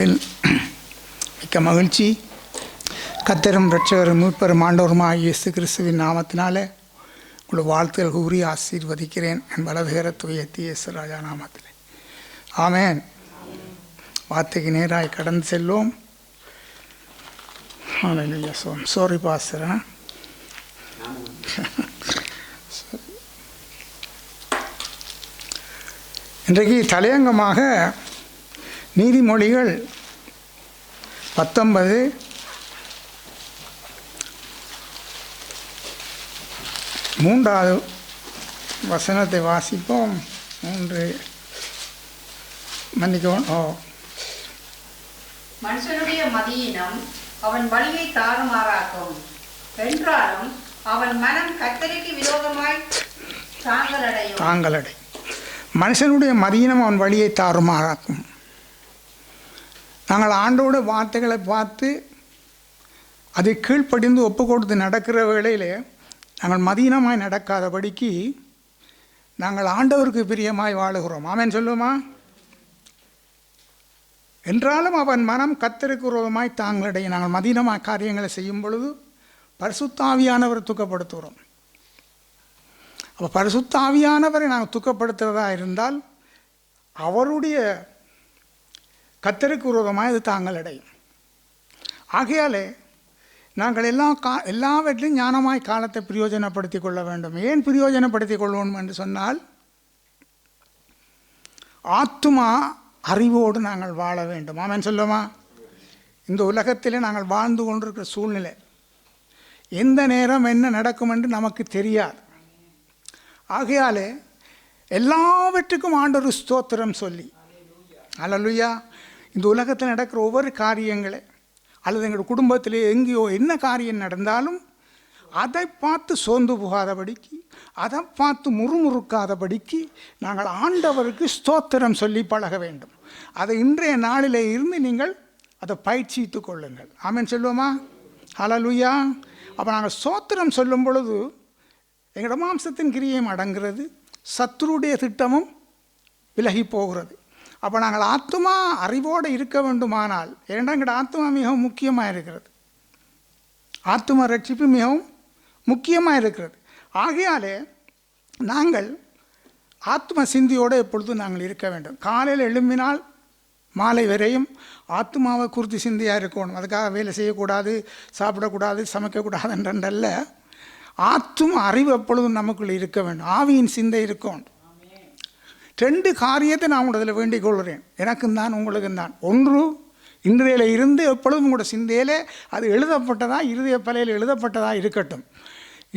நாளில் மிக்க மகிழ்ச்சி. கர்த்தரும் இரட்சகரும் மீட்பரும் ஆண்டவருமாகிய இயேசு கிறிஸ்துவின் நாமத்தினாலே உங்கள் வாழ்த்துகள் கூறி ஆசீர்வதிக்கிறேன். என் வலதுகர தூயத்தி இயேசு ராஜா நாமத்திலே ஆமேன். வார்த்தைக்கு நேராய் கடந்து செல்வோம். Sorry pastor. இன்றைக்கு தலையங்கமாக நீதிமொழிகள் 19 3வது வசனத்தை வாசிப்போம். 3 மன்னிக்கவும். மனுஷனுடைய மதியினம் அவன் வழியை தாறுமாறாக்கும், என்றாலும் அவன் மனம் கர்த்தருக்கு விரோதமாய் தாங்களடை. மனுஷனுடைய மதியினம் அவன் வழியை தாறுமாறாக்கும். நாங்கள் ஆண்டோட வார்த்தைகளை பார்த்து அதை கீழ்ப்படிந்து ஒப்பு கொடுத்து நடக்கிற வேளையிலே நாங்கள் மதியினமாய் நடக்காதபடிக்கு நாங்கள் ஆண்டவருக்கு பிரியமாய் வாழுகிறோம். ஆமேன் சொல்லுமா? என்றாலும் அவன் மனம் கர்த்தருக்கு விரோதமாய் தாங்களடைய. நாங்கள் மதியினமாய் காரியங்களை செய்யும் பொழுது பரிசுத்த ஆவியானவரை துக்கப்படுத்துகிறோம். அப்போ பரிசுத்த ஆவியானவரை நாங்கள் துக்கப்படுத்துகிறதா இருந்தால் அவருடைய கர்த்தருக்கு விரோதமாக இது தாங்களடையும். ஆகையாலே நாங்கள் எல்லாவற்றையும் ஞானமாய் காலத்தை பிரயோஜனப்படுத்தி கொள்ள வேண்டும். ஏன் பிரயோஜனப்படுத்தி கொள்ளணும் என்று சொன்னால், ஆத்துமா அறிவோடு நாங்கள் வாழ வேண்டும். ஆமேன் சொல்லுமா? இந்த உலகத்திலே நாங்கள் வாழ்ந்து கொண்டிருக்கிற சூழ்நிலை எந்த நேரம் என்ன நடக்கும் என்று நமக்கு தெரியாது. ஆகையாலே எல்லாவற்றுக்கும் ஆண்டவர் ஸ்தோத்திரம் சொல்லி, அல்லேலூயா, இந்த உலகத்தில் நடக்கிற ஒவ்வொரு காரியங்களை அல்லது எங்கள் குடும்பத்திலே எங்கேயோ என்ன காரியம் நடந்தாலும் அதை பார்த்து சோர்ந்து போகாதபடிக்கு, அதை பார்த்து முறுமுறுக்காதபடிக்கு நாங்கள் ஆண்டவருக்கு ஸ்தோத்திரம் சொல்லி பழக வேண்டும். அதை இன்றைய நாளிலே இருந்து நீங்கள் அதை பயிற்சித்து கொள்ளுங்கள். ஆமென் சொல்லுவோமா? அல்லேலூயா. அப்போ நாங்கள் ஸ்தோத்திரம் சொல்லும் பொழுது எங்களோட மாம்சத்தின் கிரியையும் அடங்கிறது, சத்துருடைய திட்டமும் விலகி போகிறது. அப்போ நாங்கள் ஆத்மா அறிவோடு இருக்க வேண்டுமானால், ஏன்னா எங்களோட ஆத்மா மிகவும் முக்கியமாக இருக்கிறது, ஆத்மா ரட்சிப்பு மிகவும் முக்கியமாக இருக்கிறது. ஆகையாலே நாங்கள் ஆத்ம சிந்தியோடு எப்பொழுதும் நாங்கள் இருக்க வேண்டும். காலையில் எழும்பினால் மாலை வரையும் ஆத்மாவை குறித்து சிந்தியாக இருக்கணும். அதுக்காக வேலை செய்யக்கூடாது, சாப்பிடக்கூடாது, சமைக்கக்கூடாது என்றல்ல. ஆத்தும அறிவு எப்பொழுதும் நமக்குள்ளே இருக்க வேண்டும். ஆவியின் சிந்தை இருக்கும். 2 காரியத்தை நான் உங்களில் வேண்டிக் கொள்கிறேன், எனக்கும் தான் உங்களுக்கும் தான். ஒன்று, இன்றையில இருந்து எப்பொழுதும் உங்களோட சிந்தையிலே அது எழுதப்பட்டதா, இருதய பலையில் எழுதப்பட்டதா இருக்கட்டும்.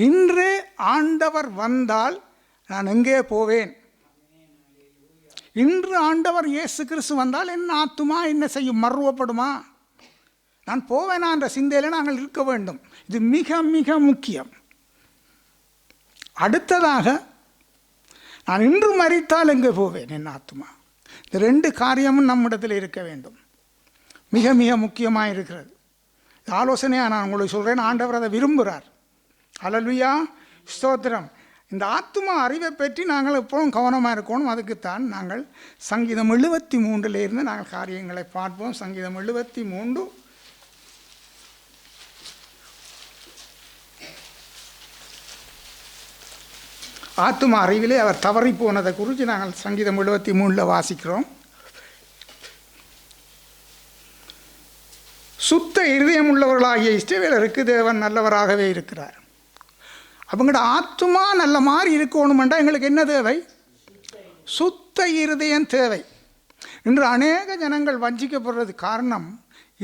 இன்று ஆண்டவர் வந்தால் நான் எங்கே போவேன்? இன்று ஆண்டவர் இயேசு கிறிஸ்து வந்தால் என் ஆத்துமா என்ன செய்யும்? மறுவப்படுமா? நான் போவேனா என்ற சிந்தையில் நாங்கள் இருக்க வேண்டும். இது மிக மிக முக்கியம். அடுத்ததாக, நான் இன்று மரித்தால் எங்கே போவேன் என் ஆத்மா? இந்த 2 காரியமும் நம்மிடத்தில் இருக்க வேண்டும். மிக மிக முக்கியமாக இருக்கிறது. ஆலோசனையாக நான் உங்களுக்கு சொல்கிறேன், ஆண்டவர் அதை விரும்புகிறார். அல்லேலூயா, ஸ்தோத்திரம். இந்த ஆத்மா அறிவை பற்றி நாங்கள் எப்பவும் கவனமாக இருக்கணும். அதுக்குத்தான் நாங்கள் சங்கீதம் 73 நாங்கள் காரியங்களை பார்ப்போம். சங்கீதம் 73 ஆத்தும அறிவிலே அவர் தவறி போனதை குறித்து நாங்கள் சங்கீதம் 73 வாசிக்கிறோம். சுத்த இருதயம் உள்ளவர்களாகிய இஸ்ரவேலருக்கு தேவன் நல்லவராகவே இருக்கிறார். அவங்களோட ஆத்துமா நல்ல மாதிரி இருக்கணுமெண்டா எங்களுக்கு என்ன தேவை? சுத்த இருதயம் தேவை. இன்று அநேக ஜனங்கள் வஞ்சிக்கப்படுறது காரணம்,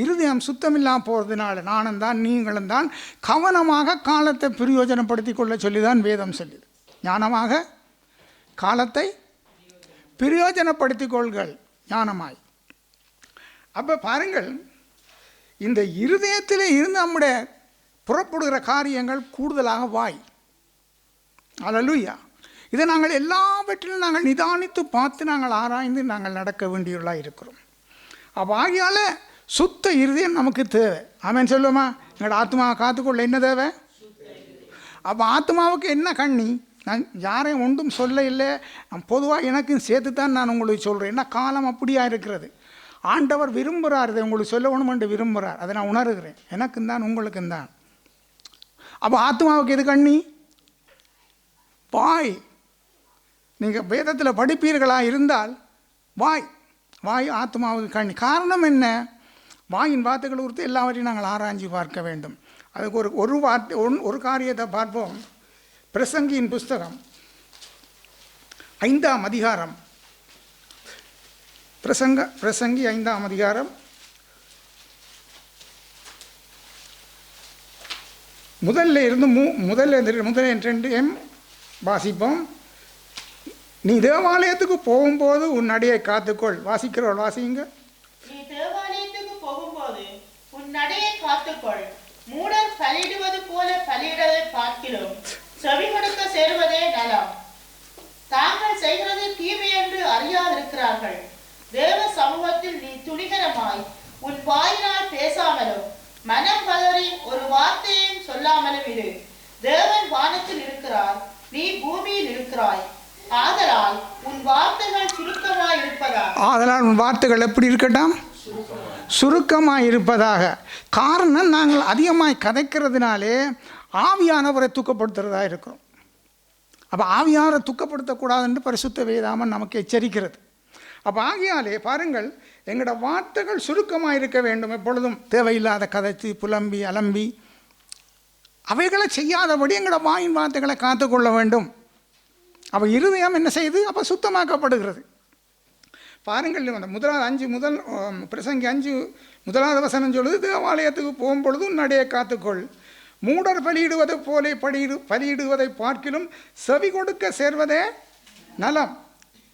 இருதயம் சுத்தமில்லாமல் போகிறதுனால. நானும் தான் நீங்களும் தான் கவனமாக காலத்தை பிரயோஜனப்படுத்தி கொள்ள சொல்லி தான் வேதம் சொல்லுது. ஞானமாக காலத்தை பிரயோஜனப்படுத்திக் கொள்கள் ஞானமாய். அப்போ பாருங்கள், இந்த இருதயத்தில் இருந்து நம்முடைய புறப்படுகிற காரியங்கள் கூடுதலாக வாய். அல்லேலூயா. இதை நாங்கள் எல்லாவற்றிலும் நாங்கள் நிதானித்து பார்த்து நாங்கள் ஆராய்ந்து நாங்கள் நடக்க வேண்டியவர்களாக இருக்கிறோம். அப்போ ஆகியால சுத்த இருதயம் நமக்கு தேவை. ஆமென் சொல்லுமா? எங்களோட ஆத்மாவை காத்துக்கொள்ள என்ன தேவை? அப்போ ஆத்மாவுக்கு என்ன கண்ணி? நான் யாரையும் ஒன்றும் சொல்ல இல்லை, நான் பொதுவாக எனக்கும் சேர்த்து தான் நான் உங்களுக்கு சொல்கிறேன். என்ன காலம் அப்படியாக இருக்கிறது. ஆண்டவர் விரும்புகிறார், இதை உங்களுக்கு சொல்லணுமென்று விரும்புகிறார். அதை நான் உணர்கிறேன். எனக்கும் தான் உங்களுக்கும் தான். அப்போ ஆத்மாவுக்கு எது கண்ணி? வாய். நீங்கள் வேதத்தில் படிப்பீர்களாக இருந்தால் வாய் ஆத்மாவுக்கு கண்ணி. காரணம் என்ன? வாயின் வார்த்தைகள் குறித்து எல்லாவற்றையும் நாங்கள் ஆராய்ச்சி பார்க்க வேண்டும். அதுக்கு ஒரு காரியத்தை பார்ப்போம். பிரசங்கியின் புஸ்தகம் 5ஆம் அதிகாரம். பிரசங்கி 5ஆம் அதிகாரம் முதல்ல 2 வாசிப்போம். நீ தேவாலயத்துக்கு போகும்போது உன் நடையை காத்துக்கொள். வாசிக்கிறவள் வாசிங்க. நீ தேவாலயத்துக்கு போகும்போது உன் நடையை காத்துக்கொள். மூடர் பலியிடுவது போல பலியிடுவதை பார்க்கிறோம். செவி கொடுக்க சேருவதே நலம். தாங்கள் செய்கிறது தீமை என்று அறியாதிருக்கிறார்கள். தேவ சமூகத்தில் நீ துணிகரமாய் உன் வாயினால் பேசாமலும் மனம் பதறி ஒரு வார்த்தையும் சொல்லாமலும் இரு. தேவன் வானத்தில் இருக்கிறார், நீ பூமியில் இருக்கிறாய். ஆதலால் உன் வார்த்தைகள் சுருக்கமாய் இருப்பதாக. ஆதலால் உன் வார்த்தைகள் எப்படி இருக்கட்டும்? சுருக்கமாக இருப்பதாக. காரணம், நாங்கள் அதிகமாக கதைக்கிறதுனாலே ஆவியானவரை தூக்கப்படுத்துகிறதா இருக்கிறோம். அப்போ ஆவியானவரை துக்கப்படுத்தக்கூடாது என்று பரிசுத்த வேதாமம் நமக்கு எச்சரிக்கிறது. அப்போ ஆகியாலே பாருங்கள், எங்களோட வார்த்தைகள் சுருக்கமாக இருக்க வேண்டும். எப்பொழுதும் தேவையில்லாத கதைத்து புலம்பி அலம்பி அவைகளை செய்யாதபடி எங்களோட வாயின் வார்த்தைகளை காத்துக்கொள்ள வேண்டும். அப்போ இருதயம் என்ன செய்யுது? அப்போ சுத்தமாக்கப்படுகிறது. பாருங்கள், அந்த பிரசங்கி 5 வசனம் சொல்லுது, தேவாலயத்துக்கு போகும்பொழுது நடையை காத்துக்கொள். மூடர் பலியிடுவதை போலே பலியிடுவதை பார்க்கிலும் செவி கொடுக்க சேர்வதே நலம்.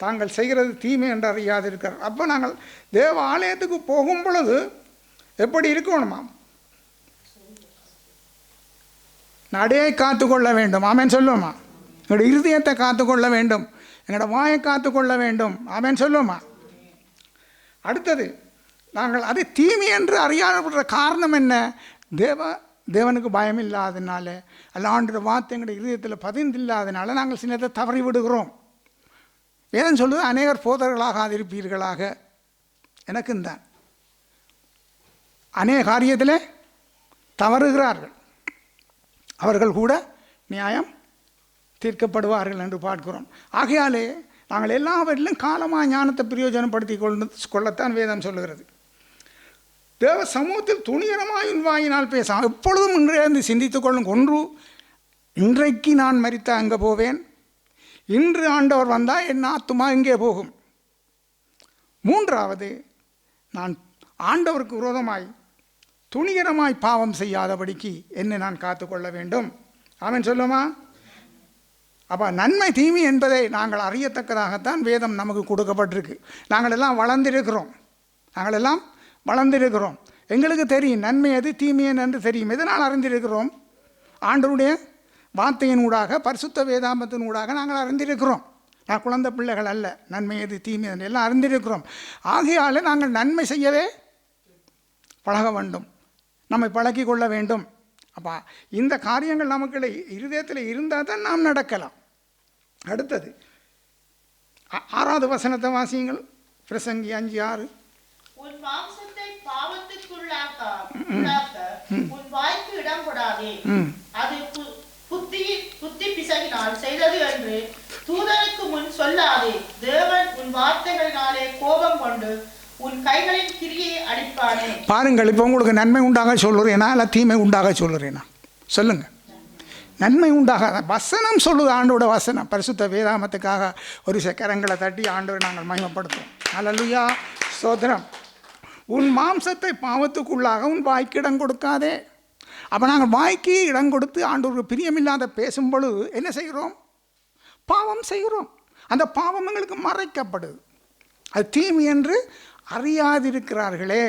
தாங்கள் செய்கிறது தீமை என்று அறியாதிருக்கிறார். அப்போ நாங்கள் தேவ ஆலயத்துக்கு போகும் பொழுது எப்படி இருக்கணுமா? நடையை காத்துக்கொள்ள வேண்டும். ஆமேன் சொல்லுவோமா? எங்களோட இருதயத்தை காத்துக்கொள்ள வேண்டும், எங்களோட வாயை காத்துக்கொள்ள வேண்டும். ஆமேன் சொல்லுவோமா? அடுத்தது, நாங்கள் அது தீமை என்று அறியாத காரணம் என்ன? தேவனுக்கு பயம் இல்லாதனால, அல்லாண்டுற வார்த்தை எங்களுடைய இருதயத்தில் பதிந்தில்லாதனால நாங்கள் சின்னத்தை தவறி விடுகிறோம். வேதம் சொல்லுது, அநேகர் போதர்களாகாதிருப்பீர்களாக. எனக்கும் தான் அநேக காரியத்தில் தவறுகிறார்கள், அவர்கள் கூட நியாயம் தீர்க்கப்படுவார்கள் என்று பார்க்கிறோம். ஆகையாலே நாங்கள் எல்லாவற்றிலும் காலமாக ஞானத்தை பிரயோஜனப்படுத்தி கொள்ளத்தான் வேதம் சொல்லுகிறது. தேவ சமூகத்தில் துணிகரமாய் வாயினால் பேசாம். எப்பொழுதும் இன்றைய சிந்தித்துக் கொள்ளும். ஒன்று, இன்றைக்கு நான் மரித்த அங்கே போவேன், இன்று ஆண்டவர் வந்தால் என் ஆத்துமா இங்கே போகும். மூன்றாவது, நான் ஆண்டவருக்கு விரோதமாய் துணிகரமாய் பாவம் செய்யாதபடிக்கு என்னை நான் காத்துக்கொள்ள வேண்டும். அவன் சொல்லுமா? அப்போ நன்மை தீமை என்பதை நாங்கள் அறியத்தக்கதாகத்தான் வேதம் நமக்கு கொடுக்கப்பட்டிருக்கு. நாங்கள் எல்லாம் வளர்ந்திருக்கிறோம். எங்களுக்கு தெரியும் நன்மை எது தீமை என்று தெரியும். எதனால் அறிந்திருக்கிறோம்? ஆண்டவருடைய வார்த்தையின் ஊடாக, பரிசுத்த வேதாமத்தின் ஊடாக நாங்கள் அறிந்திருக்கிறோம். நான் குழந்தை பிள்ளைகள் அல்ல. நன்மை எது தீமை எல்லாம் அறிந்திருக்கிறோம். ஆகையால் நாங்கள் நன்மை செய்யவே பழக வேண்டும், நம்மை பழக்கி கொள்ள வேண்டும். அப்போ இந்த காரியங்கள் நமக்கு இருதயத்தில் இருந்தால் தான் நாம் நடக்கலாம். அடுத்தது 6வது வசனத்தை வாசியுங்கள். பிரசங்கி 5:6. உன் மாம்சத்தை பாவத்துக்குள்ளாக்க உன் வாய்க்கு இடம் கொடாதே. அது புத்தி பிசகினால் செய்தது என்று தூதனுக்கு முன் சொல்லாதே. தேவன் உன் வார்த்தைகளினாலே கோபம் கொண்டு உன் கைகளின் கிரியை அடிப்பானே. பாருங்கள், இப்போ உங்களுக்கு நன்மை உண்டாக சொல்லுறேனா இல்லை தீமை உண்டாக சொல்லுறேனா? சொல்லுங்க. நன்மை உண்டாக வசனம் சொல்லுது. ஆண்டோட வசனம், பரிசுத்த வேதாமத்துக்காக ஒரு கரங்களை தட்டி ஆண்டோரை நாங்கள் மகிமைப்படுத்துவோம். அல்லேலூயா, ஸ்தோத்திரம். உன் மாம்சத்தை பாவத்துக்குள்ளாக உன் வாய்க்கு இடம் கொடுக்காதே. அப்போ நாங்கள் வாய்க்கு இடம் கொடுத்து ஆண்டவருக்கு பிரியமில்லாத பேசும் பொழுது என்ன செய்கிறோம்? பாவம் செய்கிறோம். அந்த பாவம் எங்களுக்கு மறைக்கப்படுது. அது தீமை என்று அறியாதிருக்கிறார்களே.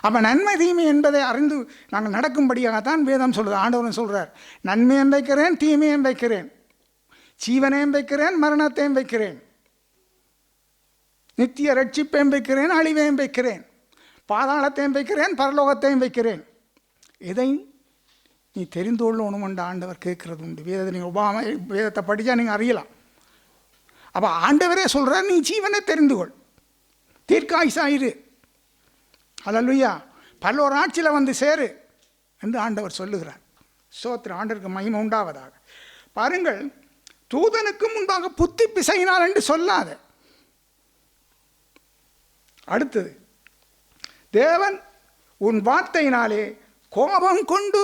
அப்போ நன்மை தீமை என்பதை அறிந்து நாங்கள் நடக்கும்படியாகத்தான் வேதம் சொல்லுது. ஆண்டவன் சொல்கிறார், நன்மையும் வைக்கிறேன் தீமையும் வைக்கிறேன், ஜீவனையும் வைக்கிறேன் மரணத்தையும் வைக்கிறேன், நித்திய ரட்சிப்பையும் வைக்கிறேன் அழிவையும் வைக்கிறேன், பாதாளத்தையும் வைக்கிறேன் பரலோகத்தையும் வைக்கிறேன். இதை நீ தெரிந்து கொள்ளணும் என்று ஆண்டவர் கேட்கறது உண்டு. வேதத்தை நீங்கள் வேதத்தை படித்தா நீங்கள் அறியலாம். அப்போ ஆண்டவரே சொல்கிறார், நீ ஜீவனை தெரிந்து கொள், தீர்க்காயுசாயிரு, அல்லேலூயா, பல்லோர் ஆட்சியில் வந்து சேரு என்று ஆண்டவர் சொல்லுகிறார். ஸ்தோத்திரம், ஆண்டவருக்கு மகிமை உண்டாவதாக. பாருங்கள், தூதனுக்கு முன்பாக புத்தி பிசையினால் என்று சொல்லாத. அடுத்தது, தேவன் உன் வார்த்தையினாலே கோபம் கொண்டு.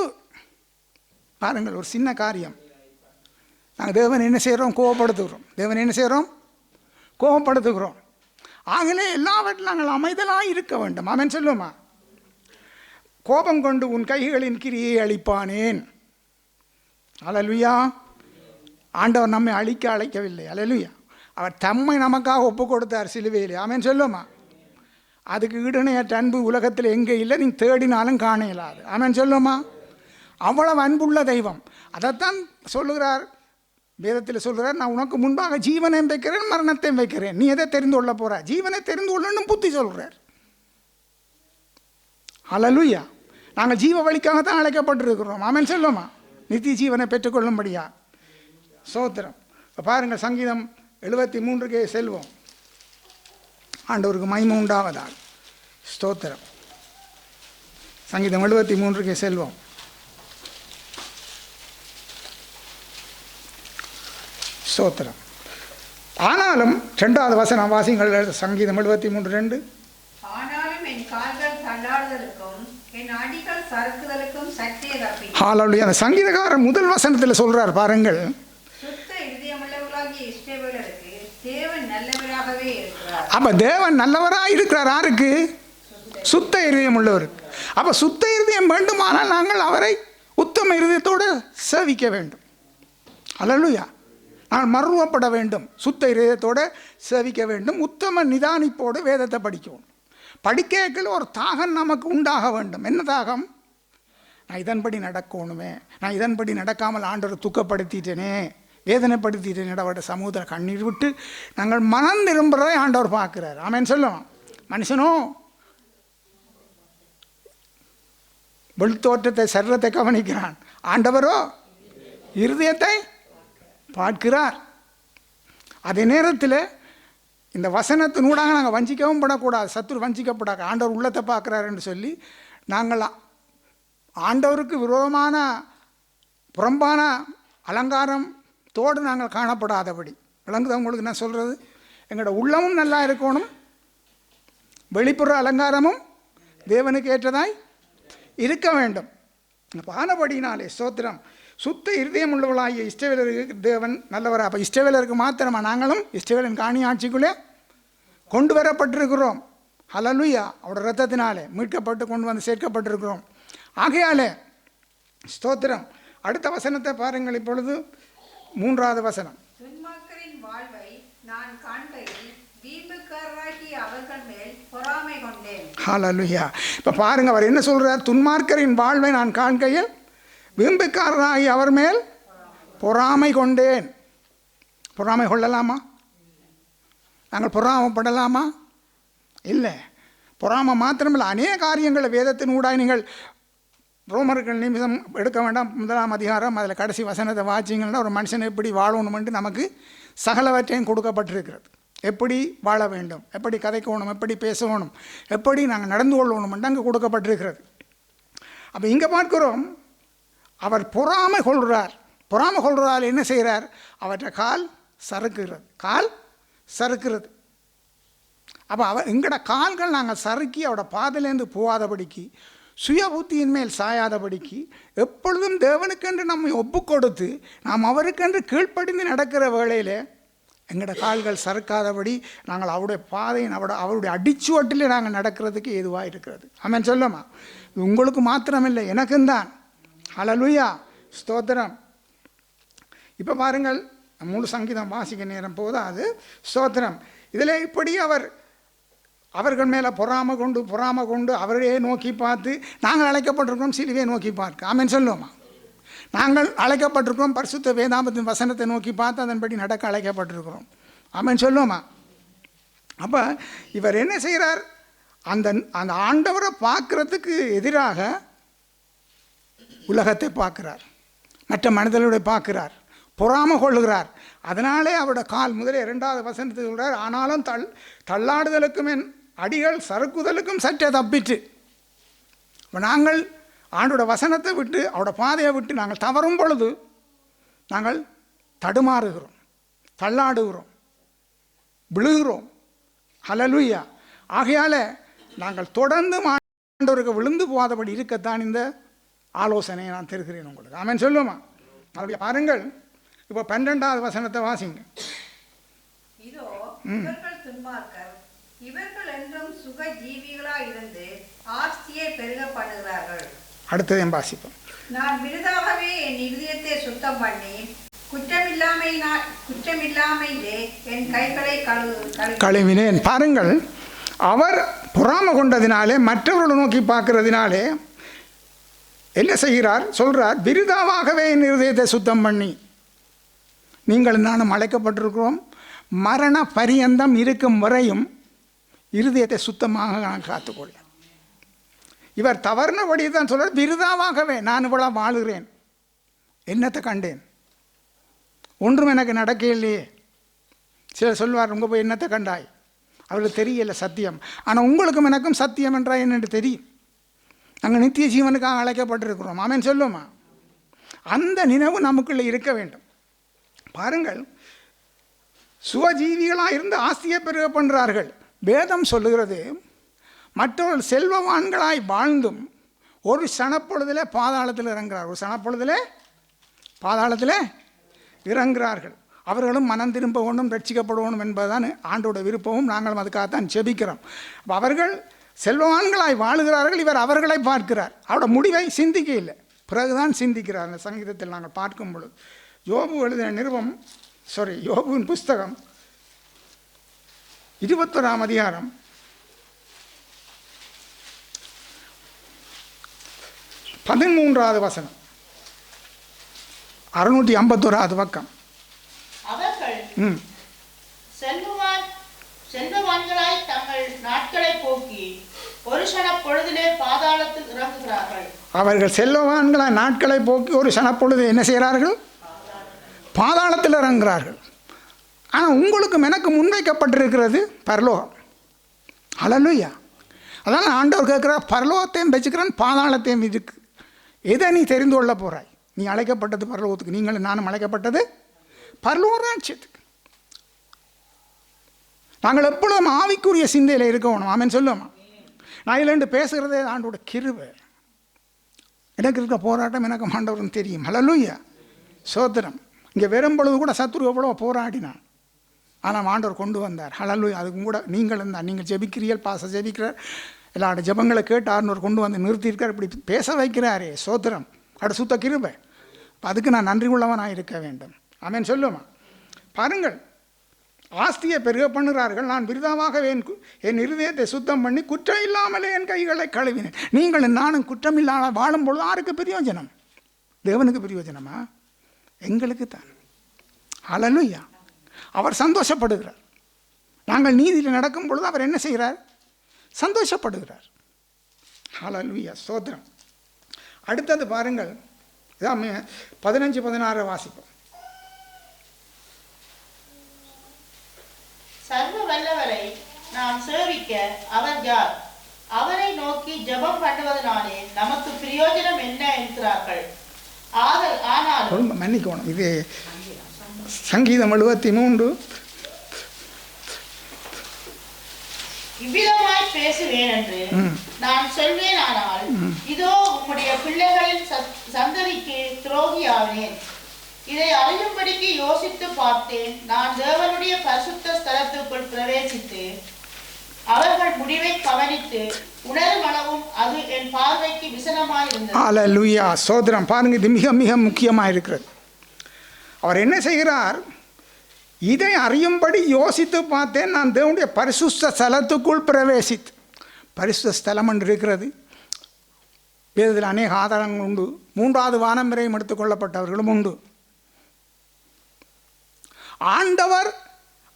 பாருங்கள், ஒரு சின்ன காரியம். நாங்கள் தேவன் என்ன செய்கிறோம்? கோபப்படுத்துகிறோம். தேவன் என்ன செய்கிறோம்? கோபப்படுத்துகிறோம். ஆகவே எல்லாவற்றிலும் நாங்கள் அமைதலாக இருக்க வேண்டும். அவன் சொல்லுமா, கோபம் கொண்டு உன் கைகளின் கிரியை அழிப்பானேன். அல்லேலூயா. ஆண்டவர் நம்மை அழைக்கவில்லை. அல்லேலூயா. அவர் தம்மை நமக்காக ஒப்பு கொடுத்தார் சிலுவையிலே. அவன் சொல்லுமா, அதுக்கு ஈடுணையற்ற அன்பு உலகத்தில் எங்கே இல்லை, நீ தேடினாலும் காண இயலாது. அவன் சொல்லுமா, அவ்வளவு அன்புள்ள தெய்வம். அதைத்தான் சொல்லுகிறார், வேதத்தில் சொல்கிறார், நான் உனக்கு முன்பாக ஜீவனையும் வைக்கிறேன், மரணத்தையும் வைக்கிறேன். நீ எதை தெரிந்து கொள்ள போற? ஜீவனை தெரிந்து கொள்ளணும் புத்தி சொல்கிறார். அல்லேலூயா. நாங்கள் ஜீவ வழிக்காகத்தான் அழைக்கப்பட்டிருக்கிறோம். ஆமென் சொல்லுமா, நித்திய ஜீவனை பெற்றுக்கொள்ளும்படியா. ஸ்தோத்திரம். இப்போ பாருங்கள், சங்கீதம் 73 செல்வோம். ஆண்டவருக்கு மகிமை உண்டாவதாக. ஸ்தோத்திரம். சங்கீதம் 73 செல்வோம். ஸ்தோத்திரம். ஆனாலும் 2வது வசனம் வாசிங்கள். சங்கீதம் 73:2. ஆனாலும் என் கால்கள் தள்ளாடுதலுக்கும் என் அடிகள் சறுக்குதலுக்கும் சற்றே தப்பி. ஹல்லேலூயா. அந்த சங்கீதக்காரர் முதல் வசனத்தில் சொல்றார் பாருங்கள், சுத்த இதயமுள்ளவர்களாகிய இஸ்ரவேலருக்கு தேவன் நல்லவராகவே இருக்கிறார். அப்ப தேவன் நல்லவராக இருக்கிறார். யாருக்கு? சுத்த இருதயம் உள்ளவருக்கு. அப்ப சுத்த இருதயம் வேண்டுமானால் நாங்கள் அவரை உத்தம இருதயத்தோடு சேவிக்க வேண்டும். ஹல்லேலூயா. நாங்கள் மறுவப்பட வேண்டும், சுத்த இருதயத்தோடு சேவிக்க வேண்டும், உத்தம நிதானிப்போடு வேதத்தை படிக்கணும். படிக்கல ஒரு தாகம் நமக்கு உண்டாக வேண்டும். என்ன தாகம்? நான் இதன்படி நடக்கணுமே, நான் இதன்படி நடக்காமல் ஆண்டவரை துக்கப்படுத்திட்டேனே, வேதனைப்படுத்திட்டேன், அவருடைய சமூகத்தில் கண்ணீர் விட்டு நாங்கள் மனம் திரும்புறதை ஆண்டவர் பார்க்கிறார். ஆமென் சொல்லுவோம். மனுஷனோ வெளித்தோற்றத்தை, சரீரத்தை கவனிக்கிறான், ஆண்டவரோ இருதயத்தை பார்க்கிறார். அதே நேரத்தில் இந்த வசனத்தினூடாக நாங்கள் வஞ்சிக்கவும் படக்கூடாது, சத்துரு வஞ்சிக்கப்படாது. ஆண்டவர் உள்ளத்தை பார்க்குறார் என்று சொல்லி நாங்கள் ஆண்டவருக்கு விரோதமான புறம்பான அலங்காரம் தோடு நாங்கள் காணப்படாதபடி. விளங்குது உங்களுக்கு நான் சொல்கிறது? எங்களோட உள்ளமும் நல்லா இருக்கணும், வெளிப்புற அலங்காரமும் தேவனுக்கு ஏற்றதாய் இருக்க வேண்டும். பானபடினாலே ஸ்தோத்திரம். சுத்த இருதயம் உள்ளவளாகிய இஸ்ரவேலருக்கு தேவன் நல்லவரா. அப்போ இஸ்ரவேலருக்கு மாத்திரமா? நாங்களும் இஸ்ரவேலின் காணி ஆட்சிக்குள்ளே கொண்டு வரப்பட்டிருக்கிறோம். ஹல்லேலூயா. அவருடைய இரத்தத்தினாலே மீட்கப்பட்டு கொண்டு வந்து சேர்க்கப்பட்டிருக்கிறோம். ஆகையாலே ஸ்தோத்திரம். அடுத்த வசனத்தை பாருங்கள். இப்பொழுது 3வது வசனம். துன்மார்க்கரின் வாழ்வை நான் காண்கையில் வீம்புக்காரராகிய அவர்கள் மேல் பொறாமை கொண்டேன். ஹல்லேலூயா. இப்போ பாருங்கள், அவர் என்ன சொல்கிறார்? துன்மார்க்கரின் வாழ்வை நான் காண்கையில் வீம்புக்காரராகி அவர் மேல் பொறாமை கொண்டேன். பொறாமை கொள்ளலாமா? நாங்கள் பொறாமப்படலாமா? இல்லை. பொறாமை மாத்திரமில்லை, அநேக காரியங்களை வேதத்தின் ஊடாக நீங்கள் ரோமர்கள் நிமிஷம் எடுக்க வேண்டாம், 1ஆம் அதிகாரம் அதில் கடைசி வசனத்தை வாசிங்கன்னா ஒரு மனுஷன் எப்படி வாழணுமென்று நமக்கு சகலவற்றையும் கொடுக்கப்பட்டிருக்கிறது. எப்படி வாழ வேண்டும், எப்படி கதைக்கணும், எப்படி பேசணும், எப்படி நாங்கள் நடந்து கொள்ளணுமென்று அங்கே கொடுக்கப்பட்டிருக்கிறது. அப்போ இங்கே பார்க்கிறோம், அவர் பொறாமை கொள்கிறார். பொறாமை கொள்கிறால் என்ன செய்கிறார்? அவற்றை கால் சறுக்குகிறது. கால் சறுக்கிறது. அப்போ எங்களோட கால்கள் நாங்கள் சறுக்கி அவரோட பாதையிலேருந்து போகாதபடிக்கு, சுய புத்தியின் மேல் சாயாதபடிக்கு, எப்பொழுதும் தேவனுக்கென்று நம்மை ஒப்பு கொடுத்து நாம் அவருக்கென்று கீழ்ப்படிந்து நடக்கிற வேளையில் எங்களோட கால்கள் சறுக்காதபடி நாங்கள் அவருடைய பாதையின் அவருடைய அடிச்சுவட்டிலே நாங்கள் நடக்கிறதுக்கு ஏதுவாக இருக்கிறது. ஆமென் சொல்லுமா. உங்களுக்கு மாத்திரமில்லை, எனக்கும் தான். ஹல்லேலூயா. ஸ்தோத்திரம். இப்போ பாருங்கள், முழு சங்கீதம் வாசிக்க நேரம் போதாது. ஸ்தோத்திரம். இதில் இப்படி அவர்கள் மேலே பொறாமை கொண்டு அவரையே நோக்கி பார்த்து, நாங்கள் அழைக்கப்பட்டிருக்கிறோம் சிலுவையை நோக்கி பார்க்க. ஆமென் சொல்லுவோமா. நாங்கள் அழைக்கப்பட்டிருக்கிறோம் பரிசுத்த வேதாமத்தின் வசனத்தை நோக்கி பார்த்து அதன்படி நடக்க அழைக்கப்பட்டிருக்கிறோம். ஆமென் சொல்லுவோமா. அப்போ இவர் என்ன செய்கிறார்? அந்த ஆண்டவரை பார்க்குறதுக்கு எதிராக உலகத்தை பார்க்கிறார், மற்ற மனிதர்களுடைய பார்க்கிறார், பொறாமை கொள்ளுகிறார். அதனாலே அவருடைய கால் முதலே 2வது வசனத்தில் சொல்கிறார், ஆனாலும் தள்ளாடுதலுக்கும் என் அடிகள் சறுக்குதலுக்கும் சற்றே தப்பிட்டு இப்போ நாங்கள் ஆண்டோட வசனத்தை விட்டு அவரோட பாதையை விட்டு நாங்கள் தவறும் பொழுது நாங்கள் தடுமாறுகிறோம், தள்ளாடுகிறோம், விழுகிறோம். ஹல்லேலூயா. ஆகையால் நாங்கள் தொடர்ந்து ஆண்டவருக்கு விழுந்து போகாதபடி இருக்கத்தான் இந்த ஆலோசனையை நான் தருகிறேன் உங்களுக்கு. ஆமென் சொல்லுமா? அப்படி பாருங்கள், இப்போ 12வது வசனத்தை வாசிங்க. இதோ இவர்கள் துன்மார்க்கர், இவர்கள் என்றும் சுக ஜீவிகளாய் இருந்து ஆஸ்தியை பெருக பண்ணுகிறார்கள். அடுத்ததையும் வாசிப்போம். நான் விருதாகவே என் இருதயத்தை சுத்தம் பண்ணி குற்றமில்லாமையிலே என் கைகளை கழுவினேன். பாருங்கள், அவர் பொறாமை கொண்டதினாலே, மற்றவர்களை நோக்கி பார்க்கறதினாலே என்ன செய்கிறார்? சொல்கிறார், விருதாவாகவே என் இருதயத்தை சுத்தம் பண்ணி. நீங்கள் நானும் அழைக்கப்பட்டிருக்கிறோம், மரண பரியந்தம் இருக்கும் வரையும் இருதயத்தை சுத்தமாக நான் காத்துக்கொள்ள. இவர் தவறுனபடி தான் சொல்கிறார், விருதாவாகவே நான் இவ்வளோ வாழுகிறேன், என்னத்தை கண்டேன், ஒன்றும் எனக்கு நடக்க இல்லையே. சிலர் சொல்வார், உங்கள் போய் என்னத்தை கண்டாய், அவர்களுக்கு தெரியல சத்தியம். ஆனால் உங்களுக்கும் எனக்கும் சத்தியம் என்றால் என்னென்று தெரியும். நாங்கள் நித்திய ஜீவனுக்காக அழைக்கப்பட்டிருக்கிறோம். ஆமென் சொல்லுமா? அந்த நினைவு நமக்குள்ளே இருக்க வேண்டும். பாருங்கள், சுவஜீவிகளாக இருந்து ஆஸ்தியை பெருக பண்ணுறார்கள். வேதம் சொல்லுகிறது, மற்றவர்கள் செல்வவான்களாய் வாழ்ந்தும் ஒரு சனப்பொழுதில் பாதாளத்தில் இறங்குறார். ஒரு சனப்பொழுதில் பாதாளத்தில் இறங்குறார்கள். அவர்களும் மனம் திரும்ப ஒன்றும் ரட்சிக்கப்படணும் என்பதுதான் ஆண்டோட விருப்பமும். நாங்களும் அதுக்காகத்தான் செபிக்கிறோம். அவர்கள் செல்வவான்களாய் வாழுகிறார்கள். இவர் அவர்களை பார்க்கிறார். அவரோட முடிவை சிந்திக்க இல்லை, பிறகுதான் சிந்திக்கிறார். அந்த சங்கீதத்தில் நாங்கள் பார்க்கும் பொழுது யோபு எழுதின யோபுவின் புஸ்தகம் 21ஆம் அதிகாரம் 13வது வசனம், 651வது பக்கம். அவர்கள் செல்வவான்களாய் தங்கள் நாட்களை போக்கி ஒரு சனப்பொழுதிலே பாதாளத்தில் இறங்குகிறார்கள். அவர்கள் செல்வவான்களாய் நாட்களை போக்கி ஒரு சனப்பொழுது என்ன செய்கிறார்கள்? பாதாளத்தில் இறங்குகிறார்கள். ஆனால் உங்களுக்கும் எனக்கு முன்வைக்கப்பட்டிருக்கிறது பரலோகம். ஹல்லேலூயா. அதான் ஆண்டவர் கேட்குறார், பரலோகத்தையும் வச்சுக்கிறேன், பாதாளத்தையும் இருக்கு. எதை நீ தெரிந்து கொள்ள போகிறாய்? நீ அழைக்கப்பட்டது பரலோகத்துக்கு, நீங்களும் நானும் அழைக்கப்பட்டது பரலோக ராஜ்யத்துக்கு. நாங்கள் எப்பொழுதும் ஆவிக்குரிய சிந்தையில் இருக்கணும். ஆமென் சொல்லுவோமா? நான் இல்லைன்னு பேசுகிறதே ஆண்டோட கிருபை. எனக்கு இருக்க போராட்டம் எனக்கு ஆண்டவரும் தெரியும். ஹல்லேலூயா. சோத்திரம். இங்கே வரும்பொழுது கூட சத்துரு எவ்வளோ போராடினான், ஆனால் ஆண்டவர் கொண்டு வந்தார். ஹல்லேலூயா. அதுக்கும் கூட நீங்கள் இருந்தால், நீங்கள் ஜெபிக்கிறீர்கள், பாச ஜெபிக்கிறார், எல்லாரோட ஜெபங்களை கேட்டு ஆண்டவர் கொண்டு வந்து நிறுத்தியிருக்கார். இப்படி பேச வைக்கிறாரே, சோத்திரம். அட சுத்த கிருபை. அதுக்கு நான் நன்றி உள்ளவனாக இருக்க வேண்டும். ஆமென் சொல்லுமா? பாருங்கள், ஆஸ்தியை பெருக பண்ணுகிறார்கள். நான் விருதாவாகவே என் இருதயத்தை சுத்தம் பண்ணி குற்றம் இல்லாமலே என் கைகளை கழுவினேன். நீங்கள் நானும் குற்றம் இல்லாமல் வாழும்பொழுது யாருக்கு பிரயோஜனம்? தேவனுக்கு பிரயோஜனமா? எங்களுக்கு தான். ஹல்லேலூயா. அவர் சந்தோஷப்படுகிறார். நாங்கள் நீதியில் நடக்கும் பொழுது அவர் என்ன செய்கிறார்? சந்தோஷப்படுகிறார். ஹல்லேலூயா. ஸ்தோத்திரம். அடுத்தது பாருங்கள், 15-16 வாசிப்போம். சர்வ வல்லவரை நாம் சேவிக்க அவர் யார்? அவரை நோக்கி ஜெபம் பண்ணுவதனாலே நமக்கு பிரயோஜனம் என்ன என்கிறார்கள். ஆனால் மன்னிக்கணும், இது சங்கீதம் 73. இவ்விதமாய் பேசுவேன் என்று நான் சொல்வேன். ஆனால் இதோ உம்முடைய பிள்ளைகளின் சந்ததிக்கு துரோகியானேன். இதை அறியும்படிக்கு யோசித்து பார்த்தேன். நான் தேவனுடைய பரிசுத்த ஸ்தலத்துக்குள் பிரவேசித்து அவர்கள் முடிவை கவனித்து உணரும் அளவும் அது என் பார்வைக்கு விசனமாய் இருந்தது. ஹல்லேலூயா. சோதரம். பாருங்க, இது மிக மிக முக்கியமாக இருக்கிறது. அவர் என்ன செய்கிறார்? இதை அறியும்படி யோசித்து பார்த்தேன். நான் தேவனுடைய பரிசுத்த ஸ்தலத்துக்குள் பிரவேசித்து. பரிசுத்த ஸ்தலம் என்று இருக்கிறது. வேதத்தில் அநேக ஆதாரங்கள் உண்டு. 3வது வானம் வரையும் எடுத்துக்கொள்ளப்பட்டவர்களும் உண்டு. ஆண்டவர்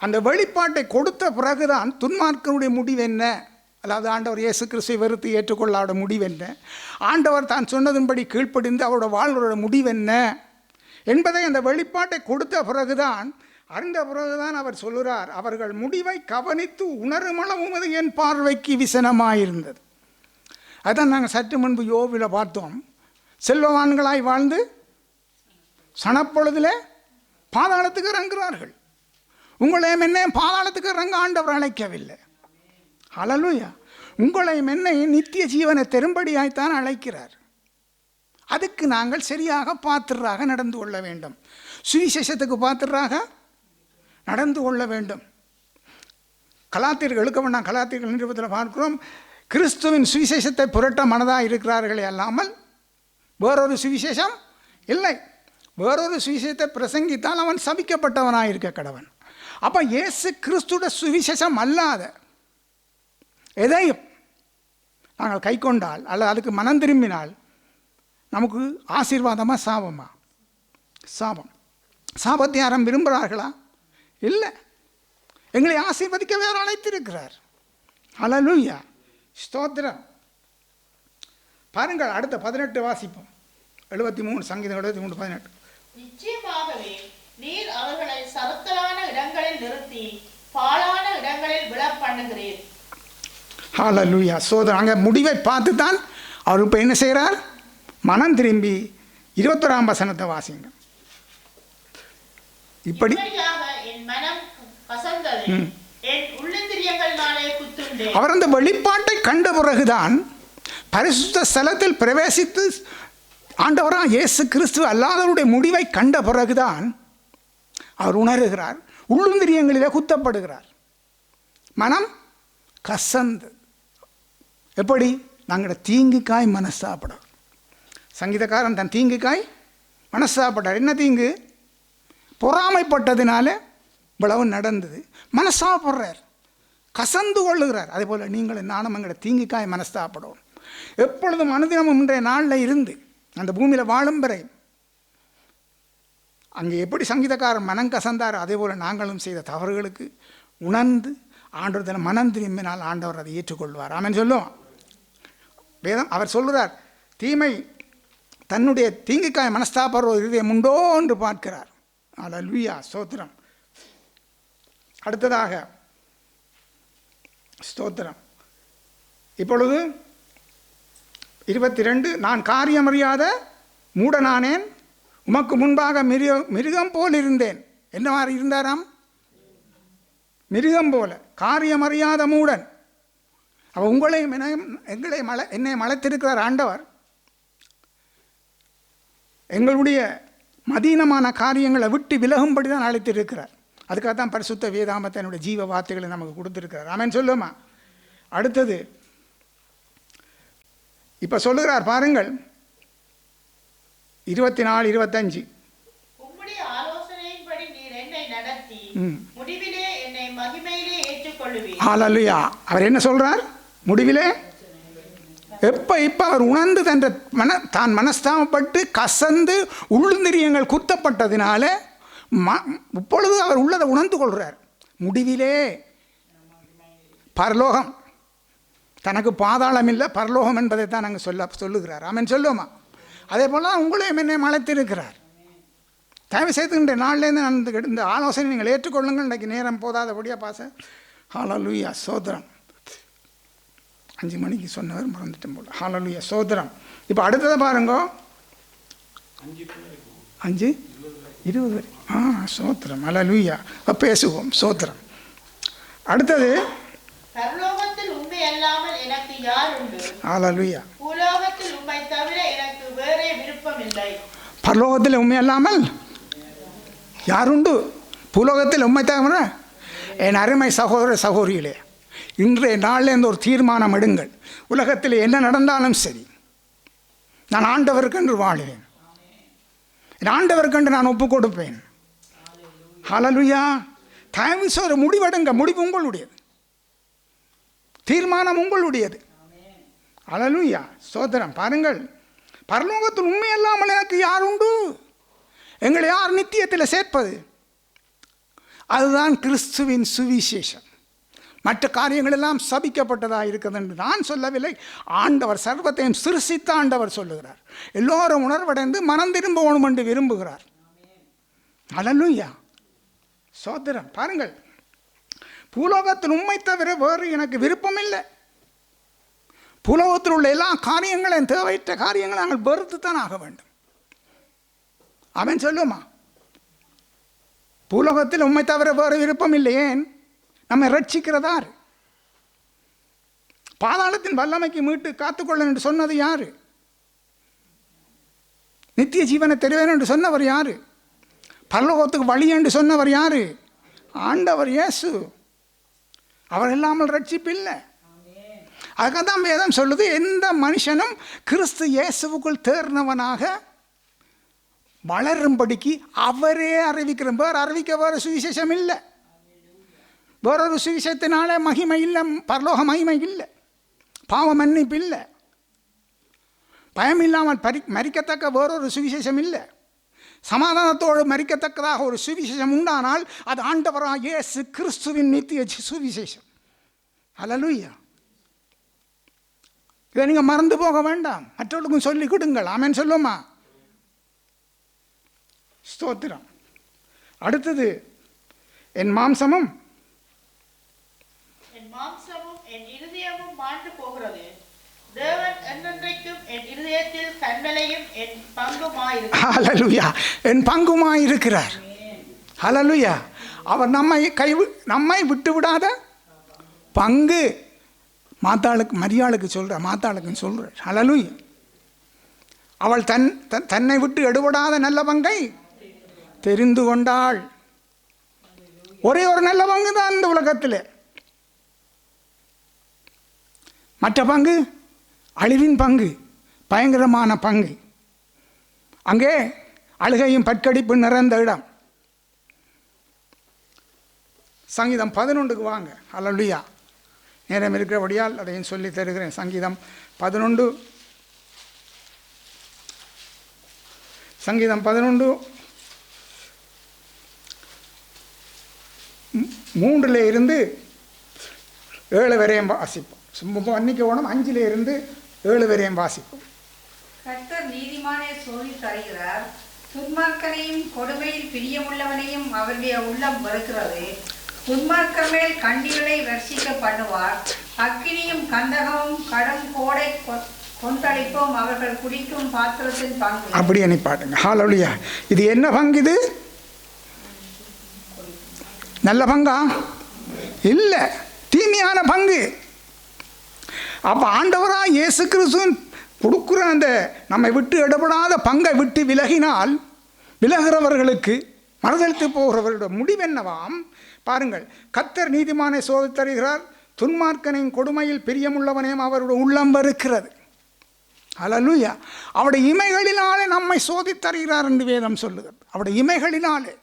அந்த வெளிப்பாட்டை கொடுத்த பிறகுதான் துன்மார்க்கனுடைய முடிவு என்ன, அதாவது ஆண்டவர் இயேசு கிறிஸ்துவை வெறுத்து ஏற்றுக்கொள்ளாத முடிவு என்ன, ஆண்டவர் தான் சொன்னதன்படி கீழ்ப்படிந்து அவரோட வாழ்வோட முடிவு என்ன என்பதை அந்த வெளிப்பாட்டை கொடுத்த பிறகுதான் அறிந்த பிறகுதான் அவர் சொல்கிறார், அவர்கள் முடிவை கவனித்து உணருமளவும் அது என் பார்வைக்கு விசனமாயிருந்தது. அதான் நாங்கள் சற்று முன்பு யோபில் பார்த்தோம். செல்வவான்களாய் வாழ்ந்து சனப்பொழுதில் பாதாளத்துக்கு இறங்குகிறார்கள். உங்களையும் என்னையும் பாதாளத்துக்கு இறங்க ஆண்டவர் அழைக்கவில்லை. ஹல்லேலூயா. உங்களையும் என்னையும் நித்திய ஜீவனை தெரும்படியாய்த்தான் அழைக்கிறார். அதுக்கு நாங்கள் சரியாக பாத்திரராக நடந்து கொள்ள வேண்டும். சுவிசேஷத்துக்கு பாத்திரராக நடந்து கொள்ள வேண்டும். கலாத்தியர்கள் எழுக்க வேண்டாம். கலாத்தியர்கள் நிருபத்தில் பார்க்கிறோம், கிறிஸ்துவின் சுவிசேஷத்தை புரட்ட மனதாக இருக்கிறார்களே அல்லாமல் வேறொரு சுவிசேஷம் இல்லை. வேறொரு சுவிசேஷத்தை பிரசங்கித்தால் அவன் சபிக்கப்பட்டவனாக இருக்க கடவன். அப்போ இயேசு கிறிஸ்துட சுவிசேஷம் அல்லாத எதையும் நாங்கள் கை கொண்டால் அல்லது அதுக்கு மனம் திரும்பினால் நமக்கு ஆசீர்வாதமாக சாபமா? சாபம். சாபத்தை யாரும் விரும்புகிறார்களா? இல்லை. எங்களை ஆசீர்வதிக்க வேறு அழைத்திருக்கிறார். ஹல்லேலூயா, ஸ்தோத்திரம். பாருங்கள், அடுத்த 18 வாசிப்போம். 73 சங்கீதம் 73:18. நிச்சயமாகவே நீர் அவர்களை சறுக்கலான இடங்களில் நிறுத்தி பாழான இடங்களில் விழ பண்ணுகிறீர். ஹல்லேலூயா, சோதரன். அங்கே முடிவை பார்த்து தான் அவர் இப்போ என்ன செய்கிறார்? மனம் திரும்பி 21ஆம் வசனத்தை வாசிங்க. இப்படி என் மனம் கசந்தது, என் உள்ளிந்திரியங்களினாலே குத்துண்டேன். அவர் அந்த வெளிப்பாட்டை கண்ட பிறகுதான் பரிசுத்த ஸ்தலத்தில் பிரவேசித்து ஆண்டவராக இயேசு கிறிஸ்து அல்லாதவருடைய முடிவை கண்ட பிறகுதான் அவர் உணர்கிறார். உள்ளுந்திரியங்களிலே குத்தப்படுகிறார். மனம் கசந்து. எப்படி? நாங்களோட தீங்குக்காய் மனசாப்படார். சங்கீதக்காரன் தன் தீங்குக்காய் மனசாப்பட்டார். என்ன தீங்கு? பொறாமைப்பட்டதினால இவ்வளவு நடந்தது. மனசாப்படுறார், கசந்து கொள்ளுகிறார். அதே போல் நீங்கள் நானும் எங்களோட தீங்குக்காய் மனஸ்தாப்படும். எப்பொழுதும் அனுதினமும் இன்றைய நாளில் இருந்து அந்த பூமியில் வாழும் வரை அங்கே எப்படி சங்கீதக்காரன் மனம் கசந்தார், அதே போல் நாங்களும் செய்த தவறுகளுக்கு உணர்ந்து ஆண்டவர் தன் மனம் திரும்பினால் ஆண்டவர் அதை ஏற்றுக்கொள்வார். ஆமென் சொல்லுவோம். வேதம் அவர் சொல்கிறார், தீமை தன்னுடைய தீங்குக்காய் மனஸ்தாபடுற இதயம் உண்டோ என்று பார்க்கிறார். ஹல்லேலூயா, ஸ்தோத்திரம். அடுத்ததாக ஸ்தோத்திரம். இப்பொழுது 22, நான் காரியமறியாத மூடனானேன், உமக்கு முன்பாக மிருகம் போல் இருந்தேன். என்ன மாதிரி இருந்தாராம்? மிருகம் போல, காரியமறியாத மூடன். அவள் உங்களையும் என்னை மலைத்திருக்கிறார் ஆண்டவர். எங்களுடைய மதீனமான காரியங்களை விட்டு விலகும்படி தான் அழைத்திருக்கிறார். அதுக்காக தான் பரிசுத்த வேதாமத்தை என்னுடைய ஜீவ வார்த்தைகளை நமக்கு கொடுத்துருக்கிறார். ஆமென் சொல்லுமா. அடுத்தது இப்போ சொல்லுகிறார் பாருங்கள், 24, 25. உம்முடைய ஆலோசனையின்படி நீர் என்னை நடத்தி முடிவிலே என்னை மகிமையிலே ஏற்றுக்கொள்ளுவீர். ஹல்லேலூயா. அவர் என்ன சொல்றார்? முடிவிலே இப்போ அவர் உணர்ந்து தான் மனஸ்தாபப்பட்டு கசந்து உள்ளுந்திரியங்கள் குத்தப்பட்டதினால இப்பொழுது அவர் உள்ளதை உணர்ந்து கொள்கிறார். முடிவிலே பரலோகம், தனக்கு பாதாளம் இல்லை பரலோகம் என்பதை தான் நாங்கள் சொல்லுகிறார். ஆமென் சொல்லுவோமா. அதே போல் தான் உங்களையும் என்னை மலைத்திருக்கிறார். தயவு செய்து இன்றைய நாள்லேருந்து இந்த ஆலோசனை நீங்கள் ஏற்றுக்கொள்ளுங்கள். இன்றைக்கு நேரம் போதாதபடியாக பாச. ஹல்லேலூயா, சோதரம். 5 மணிக்கு சொன்னவர் மறந்துட்டேன் போல. ஹல்லேலூயா, சோதரம். இப்போ அடுத்ததை பாருங்க, 5:20 வரை. சோத்திரம். ஹல்லேலூயா. பேசுவோம். சோத்திரம். அடுத்தது, பரலோகத்தில் உம்மை அல்லாமல் எனக்கு யார் உண்டு? ஹல்லேலூயா. பூலோகத்தில் உம்மை தவிர எனக்கு வேறே விருப்பம் இல்லை. பரலோகத்தில் உண்மை அல்லாமல் யாருண்டு? பூலோகத்தில் உண்மை தவிர. என் அருமை சகோதர சகோதரிகளே, இன்றைய நாளில் ஒரு தீர்மானம் எடுங்கள். உலகத்தில் என்ன நடந்தாலும் சரி, நான் ஆண்டவருக்கென்று வாழுவேன். என் ஆண்டவருக்கென்று நான் ஒப்பு கொடுப்பேன். ஹல்லேலூயா. தயவு செய்து முடிவெடுங்க. முடிவு உங்களுடையது, தீர்மானம் உங்களுடையது. ஹல்லேலூயா, ஸ்தோத்திரம். பாருங்கள், பரலோகத்தில் உண்மை இல்லாமல் எனக்கு யார் உண்டு? எங்களை யார் நித்தியத்தில் சேர்ப்பது? அதுதான் கிறிஸ்துவின் சுவிசேஷம். மற்ற காரியங்கள் எல்லாம் சபிக்கப்பட்டதாக இருக்கிறது என்று நான் சொல்லவில்லை. ஆண்டவர் சர்வத்தையும் சிருஷ்டித்த ஆண்டவர் சொல்லுகிறார். எல்லோரும் உணர்வடைந்து மனம் திரும்பணும் என்று விரும்புகிறார். ஹல்லேலூயா, சோதரம் பாருங்கள், பூலோகத்தில் உண்மை தவிர வேறு எனக்கு விருப்பம் இல்லை. பூலோகத்தில் உள்ள எல்லா காரியங்களையும், தேவையற்ற காரியங்களை நாங்கள் வெறுத்து தான் ஆக வேண்டும். அவன் சொல்லுமா, பூலோகத்தில் உண்மை தவிர வேறு விருப்பம் இல்லை. ஏன்? நம்மை ரட்சிக்கிறதாரு? பாதாளத்தின் வல்லமைக்கு மீட்டு காத்துக்கொள்ள என்று சொன்னது யாரு? நித்திய ஜீவனை தெரிவேன் என்று சொன்னவர் யாரு? பரலோகத்துக்கு வழி என்று சொன்னவர் யாரு? ஆண்டவர் இயேசு. அவர் இல்லாமல் ரட்சிப்பு இல்லை. அதுக்காக தான் வேதம் சொல்லுது, எந்த மனுஷனும் கிறிஸ்து இயேசுவுக்குள் தேர்ந்தவனாக வளரும்படிக்கு அவரே அறிவிக்கிற. வேறு அறிவிக்க வேறு சுவிசேஷம் இல்லை. வேறொரு சுவிசேஷத்தினால மகிமை இல்லை, பரலோக மகிமை இல்லை, பாவ மன்னிப்பு இல்லை, பயம் இல்லாமல் மரிக்கத்தக்க வேறொரு சுவிசேஷம் இல்லை. சமாதானத்தோடு மரிக்கத்தக்கதாக ஒரு சுவிசேஷம் உண்டானால் அது ஆண்டவராக இயேசு கிறிஸ்துவின் நித்திய சுவிசேஷம். அல்லேலூயா. இதை நீங்கள் மறந்து போக வேண்டாம், மற்றவர்களுக்கும் சொல்லி கொடுங்கள். ஆமென் சொல்லுமா? ஸ்தோத்திரம். அடுத்தது, என் மாம்சமும் என் இருதயமும் மாண்டு போகிறது. தேவன் என்னென்றைக்கும் என் இருதயத்தில் கண்மலையும் என் பங்குமாயிருக்கிறார். ஹல்லேலூயா. என் பங்குமாயிருக்கிறார். ஹல்லேலூயா. அவர் நம்மை விட்டு விடாத பங்கு. மாத்தாளுக்கு, மரியாளுக்கு சொல்ற, மாத்தாளுக்குன்னு சொல்ற. ஹல்லேலூயா. அவள் தன்னை விட்டு எடுபடாத நல்ல பங்கை தெரிந்து கொண்டாள். ஒரே ஒரு நல்ல பங்கு தான் இந்த உலகத்தில். மற்ற பங்கு அழிவின் பங்கு, பயங்கரமான பங்கு. அங்கே அழுகையும் பற்கடிப்பு நிறைந்த இடம். சங்கீதம் 11க்கு வாங்க. அல்லேலூயா. நேரம் இருக்கிறபடியால் அதையும் சொல்லி தருகிறேன். சங்கீதம் 11, சங்கீதம் 11 3 இருந்து 7 வரையும் வாசிப்போம். அன்னைக்கு ஓணம் 5 இருந்து 7 வரையும் வாசிப்போம். கர்த்தர் நீதிமானை சோதித்து தருகிறார், துன்மார்க்கனையும் கொடுமையில் பிரியமுள்ளவனையும் அவருடைய உள்ளம் வெறுக்கிறது. துன்மார்க்கர் மேல் கண்டிகளை வர்ஷிக்க பண்ணுவார், அக்கினியும் கந்தகமும் கடும் கோடை கொந்தளிப்பும் அவர்கள் குடிக்கும் பாத்திரத்தின் பங்கு. அப்படி என்ன பாட்டுங்க. ஹல்லேலூயா. இது என்ன பங்கு? இது நல்ல பங்கா? இல்லை, தீமையான பங்கு. அப்போ ஆண்டவராக இயேசு கிறிஸ்துவின் கொடுக்குற அந்த நம்மை விட்டு இடப்படாத பங்கை விட்டு விலகினால், விலகிறவர்களுக்கு, மறுதளித்து போகிறவர்களுடைய முடிவு என்னவாம் பாருங்கள். கர்த்தர் நீதிமானை சோதித்து தருகிறார், துன்மார்க்கனின் கொடுமையில் பிரியமுள்ளவனையும் அவருடைய உள்ளம் வெறுக்கிறது. அல்லேலூயா. அவருடைய இமைகளினாலே நம்மை சோதித்து தருகிறார் என்று வேதம் சொல்லுகிறது. அவருடைய இமைகளினாலே.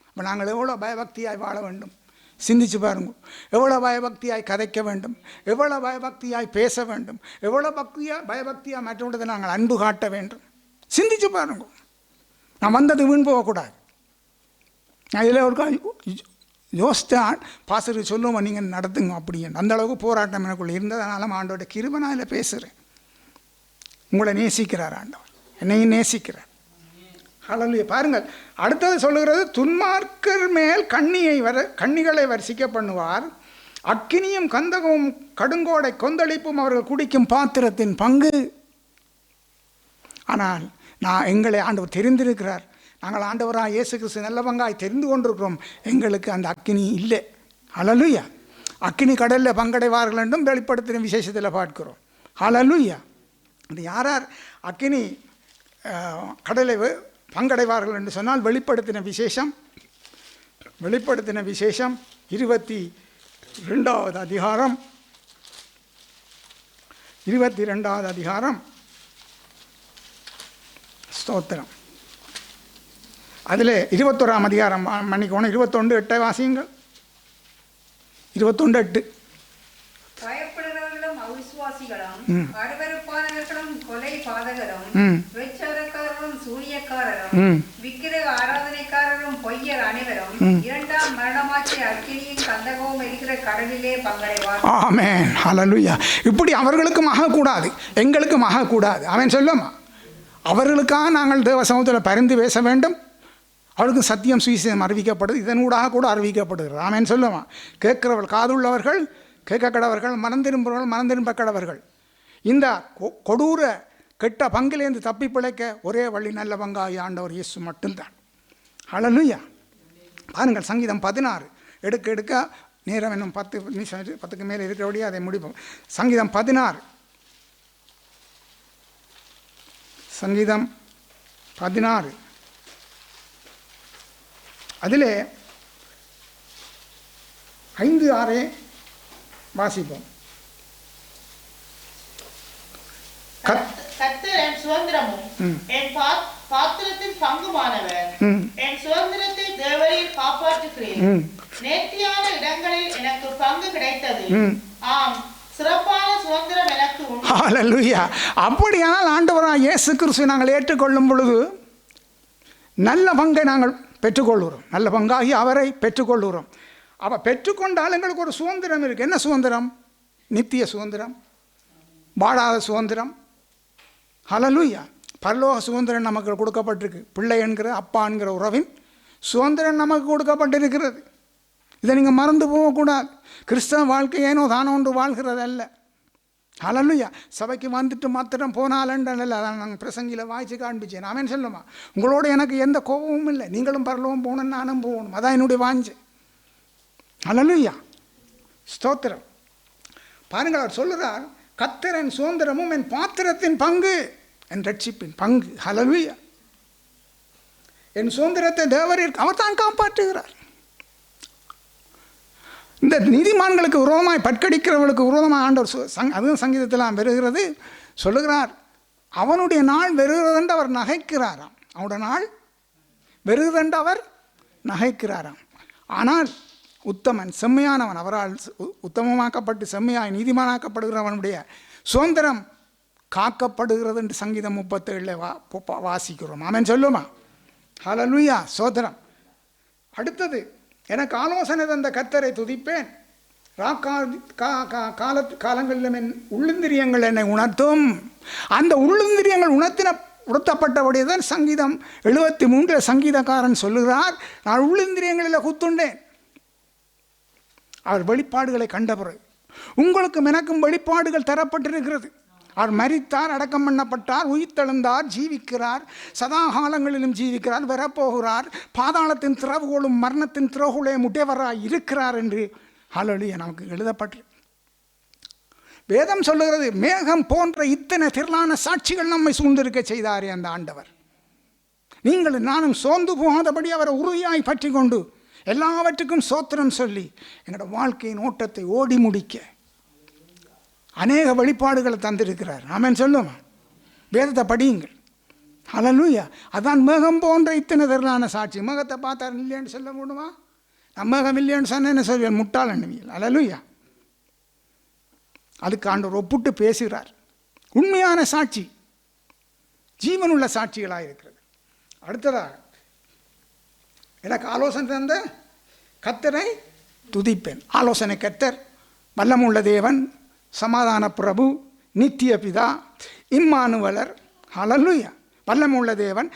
அப்போ நாங்கள் எவ்வளோ பயபக்தியாய் வாழ வேண்டும் சிந்திச்சு பாருங்க. எவ்வளோ பயபக்தியாய் கதைக்க வேண்டும், எவ்வளோ பயபக்தியாய் பேச வேண்டும், எவ்வளோ பயபக்தியாக மற்றவங்களை நாங்கள் அன்பு காட்ட வேண்டும். சிந்திச்சு பாருங்க. நான் வந்தது வீண் போகக்கூடாது. நான் இதில் ஒரு யோசித்தான் பாசருக்கு சொல்லுவோம், நீங்கள் நடத்துங்க அப்படின்னு. அந்த அளவுக்கு போராட்டம் எனக்குள்ளே இருந்ததுனால ஆண்டோட கிருபை நான் இதில் பேசுகிறேன். உங்களை நேசிக்கிறார் ஆண்டவர், என்னையும் நேசிக்கிறார். ஹல்லேலூயா. பாருங்கள், அடுத்தது சொல்லுகிறது, துன்மார்க்கர் மேல் கண்ணிகளை வர்ஷிக்க பண்ணுவார், அக்கினியும் கந்தகமும் கடுங்கோடை கொந்தளிப்பும் அவர்கள் குடிக்கும் பாத்திரத்தின் பங்கு. ஆனால் எங்களை ஆண்டவர் தெரிந்திருக்கிறார். நாங்கள் ஆண்டவராக இயேசு கிறிஸ்து நல்ல பங்காய் தெரிந்து கொண்டிருக்கிறோம். எங்களுக்கு அந்த அக்கினி இல்லை. ஹல்லேலூயா. அக்கினி கடலில் பங்கடைவார்கள் என்றும் வெளிப்படுத்தின விசேஷத்தில் பார்க்கிறோம். ஹல்லேலூயா. அது யார் அக்கினி கடலை பங்கடைவார்கள் என்று சொன்னால் வெளிப்படுத்தின விசேஷம் 22வது அதிகாரம் 22வது அதிகாரம். ஸ்தோத்திரம். அதில் 21ஆம் அதிகாரம் மன்னிக்கணும், 21:8 வாசியுங்கள். 21:8. பயப்படுகிறவர்களும் அவிசுவாசிகளும் அருவருப்பானவர்களும் கொலை பாதகரும் வெச்சவரக்காரரும் சூனியக்காரரும் விக்கிரக ஆராதனைக்காரரும் பொய்யர் அனைவரும் 2ஆம் மரணமாகிய அக்கினியும் கந்தகமும் இருக்கிற கடலிலே பங்கடைவார். ஆமென். ஹல்லேலூயா. இப்படி அவர்களுக்கும் ஆகக்கூடாது, எங்களுக்கும் ஆகக்கூடாது. அவன் சொல்லுமா, அவர்களுக்காக நாங்கள் தேவ சமூகத்தில் பரிந்து பேச வேண்டும். அவளுக்கு சத்தியம் சுவிசேஷம் அறிவிக்கப்படுது, இதனூடாக கூட அறிவிக்கப்படுகிறது. ஆமேன் சொல்லுவான். கேட்கிறவர்கள் காதுள்ளவர்கள் கேட்க கடவர்கள், மனம் திரும்புகிறவர்கள் மனம் திரும்ப கடவர்கள். இந்த கொடூர கெட்ட பங்கிலேருந்து தப்பி பிழைக்க ஒரே வழி நல்ல பங்காகி ஆண்டவர் இயேசு மட்டும்தான். ஹல்லேலூயா. பாருங்கள், சங்கீதம் 16 எடுக்க நேரம் இன்னும் 10 நிமிஷம் 10க்கு மேலே இருக்கிறபடியே அதை முடிப்போம். சங்கீதம் 16 அதிலே 5-6 வாசிப்போம். கர்த்தர் என் சுதந்திரமும் என் பாத்திரத்தின் பங்குமானவர். என் சுதந்திரத்தை தேவரீர் காப்பாற்றுகிறேன். நேர்த்தியான இடங்களில் எனக்கு பங்கு கிடைத்தது. ஆம், சிறப்பான சுதந்திரம் எனக்கு உண்டு. ஹல்லேலூயா. அப்படியானால் ஆண்டவராகிய இயேசு கிறிஸ்துவை நாங்கள் ஏற்றுக்கொள்ளும் பொழுது நல்ல பங்கை நாங்கள் பெற்றுக்கொள்கிறோம். நல்ல பங்காகி அவரை பெற்றுக்கொள்கிறோம். அப்போ பெற்றுக்கொண்டால் எங்களுக்கு ஒரு சுதந்திரம் இருக்குது. என்ன சுதந்திரம்? நித்திய சுதந்திரம், வாழாத சுதந்திரம். ஹல்லேலூயா. பரலோக சுதந்திரம் நமக்கு கொடுக்கப்பட்டிருக்கு. பிள்ளை என்கிற அப்பா என்கிற உறவின் சுதந்திரம் நமக்கு கொடுக்கப்பட்டிருக்கிறது. இதை நீங்கள் மறந்து போகக்கூடாது. கிறிஸ்தவ வாழ்க்கை ஏனோ தானோ ஒன்று வாழ்கிறது அல்ல. ஹல்லேலூயா. சபைக்கு வந்துட்டு மாத்திரம் போனாலன்றல்ல, அதான் நாங்கள் பிரசங்கியில் வாய்ச்சி காண்பிச்சேன். அவன் சொல்லுமா, உங்களோட எனக்கு எந்த கோபமும் இல்லை, நீங்களும் பரலோகம் போகணும், நானும் போகணும், அதான் என்னுடைய வாஞ்சை. ஹல்லேலூயா. ஸ்தோத்திரம். பாருங்கள், அவர் சொல்லுறார், கர்த்தர் என் சுதந்திரமும் என் பாத்திரத்தின் பங்கு, என் ரட்சிப்பின் பங்கு. ஹல்லேலூயா. என் சுதந்திரத்தை தேவரீர் அவர் தான் காப்பாற்றுகிறார். இந்த நீதிமான்களுக்கு விரோதமாய் பட்கடிக்கிறவர்களுக்கு விரோதமாக ஆண்டவர் அதுவும் சங்கீதத்தில் வருகிறது. சொல்லுகிறார், அவனுடைய நாள் வருகிறதென்று அவர் நகைக்கிறாராம். அவனுடைய நாள் வருகிறதென்று அவர் நகைக்கிறாராம். ஆனால் உத்தமன் செம்மையானவன், அவரால் உத்தமமாக்கப்பட்டு செம்மையாய் நீதிமானாக்கப்படுகிறவனுடைய சுதந்திரம் காக்கப்படுகிறது என்று சங்கீதம் 37 வாசிக்கிறோம். ஆமென் சொல்லுமா. ஹல்லேலூயா. சோதரம். அடுத்தது, எனக்கு ஆலோசனை தந்த கர்த்தரை துதிப்பேன். காலங்களிலும் என் உள்ளிந்திரியங்கள் என்னை உணர்த்தும். அந்த உள்ளிந்திரியங்கள் உணர்த்தப்பட்டபடியே தான் சங்கீதம் 73 சங்கீதக்காரன் சொல்லுகிறார், நான் உள்ளிந்திரியங்களில் குத்துண்டேன். அவர் வெளிப்பாடுகளை கண்ட பிறகு உங்களுக்கும் எனக்கும் வெளிப்பாடுகள் தரப்பட்டிருக்கிறது. அவர் மரித்தார், அடக்கம் பண்ணப்பட்டார், உயிர்த்தெழுந்தார், ஜீவிக்கிறார், சதா காலங்களிலும் ஜீவிக்கிறார், வரப்போகிறார், பாதாளத்தின் திறவுகோலும் மரணத்தின் திறவுகோலையும் உடையவராய் இருக்கிறார் என்று ஹல்லேலூயா நமக்கு எழுதப்பட்டு வேதம் சொல்லுகிறது. மேகம் போன்ற இத்தனை திரளான சாட்சிகள் நம்மை சூழ்ந்திருக்க செய்தாரே அந்த ஆண்டவர். நீங்கள் நானும் சோர்ந்து போகாதபடி அவரை உறுதியாய் பற்றி கொண்டு எல்லாவற்றுக்கும் சோத்திரம் சொல்லி எங்களோட வாழ்க்கையின் ஓட்டத்தை ஓடி முடிக்க அநேக வெளிப்பாடுகளை தந்திருக்கிறார். ஆமென் சொல்லுமா. வேதத்தை படியுங்கள். ஹல்லேலூயா. அதான் மேகம் போன்ற இத்தனை திரளான சாட்சி. மேகத்தை பார்த்தார் இல்லைன்னு சொல்ல முடியுமா? நான் மேகம் இல்லைன்னு சொன்ன என்ன சொல்வேன்? முட்டாள் எண்ணுவீர்கள். ஹல்லேலூயா. அதுக்கு ஆண்டவர் ஒப்புட்டு பேசுகிறார். உண்மையான சாட்சி, ஜீவனுள்ள சாட்சிகளாக இருக்கிறது. அடுத்ததாக, எனக்கு ஆலோசனை தந்த கர்த்தரை துதிப்பேன். ஆலோசனை கர்த்தர், வல்லமுள்ள தேவன், சமாதான பிரபு, நித்திய பிதா, இம்மானுவலர். ஹல்லேலூயா. வல்லமுள்ள தேவன்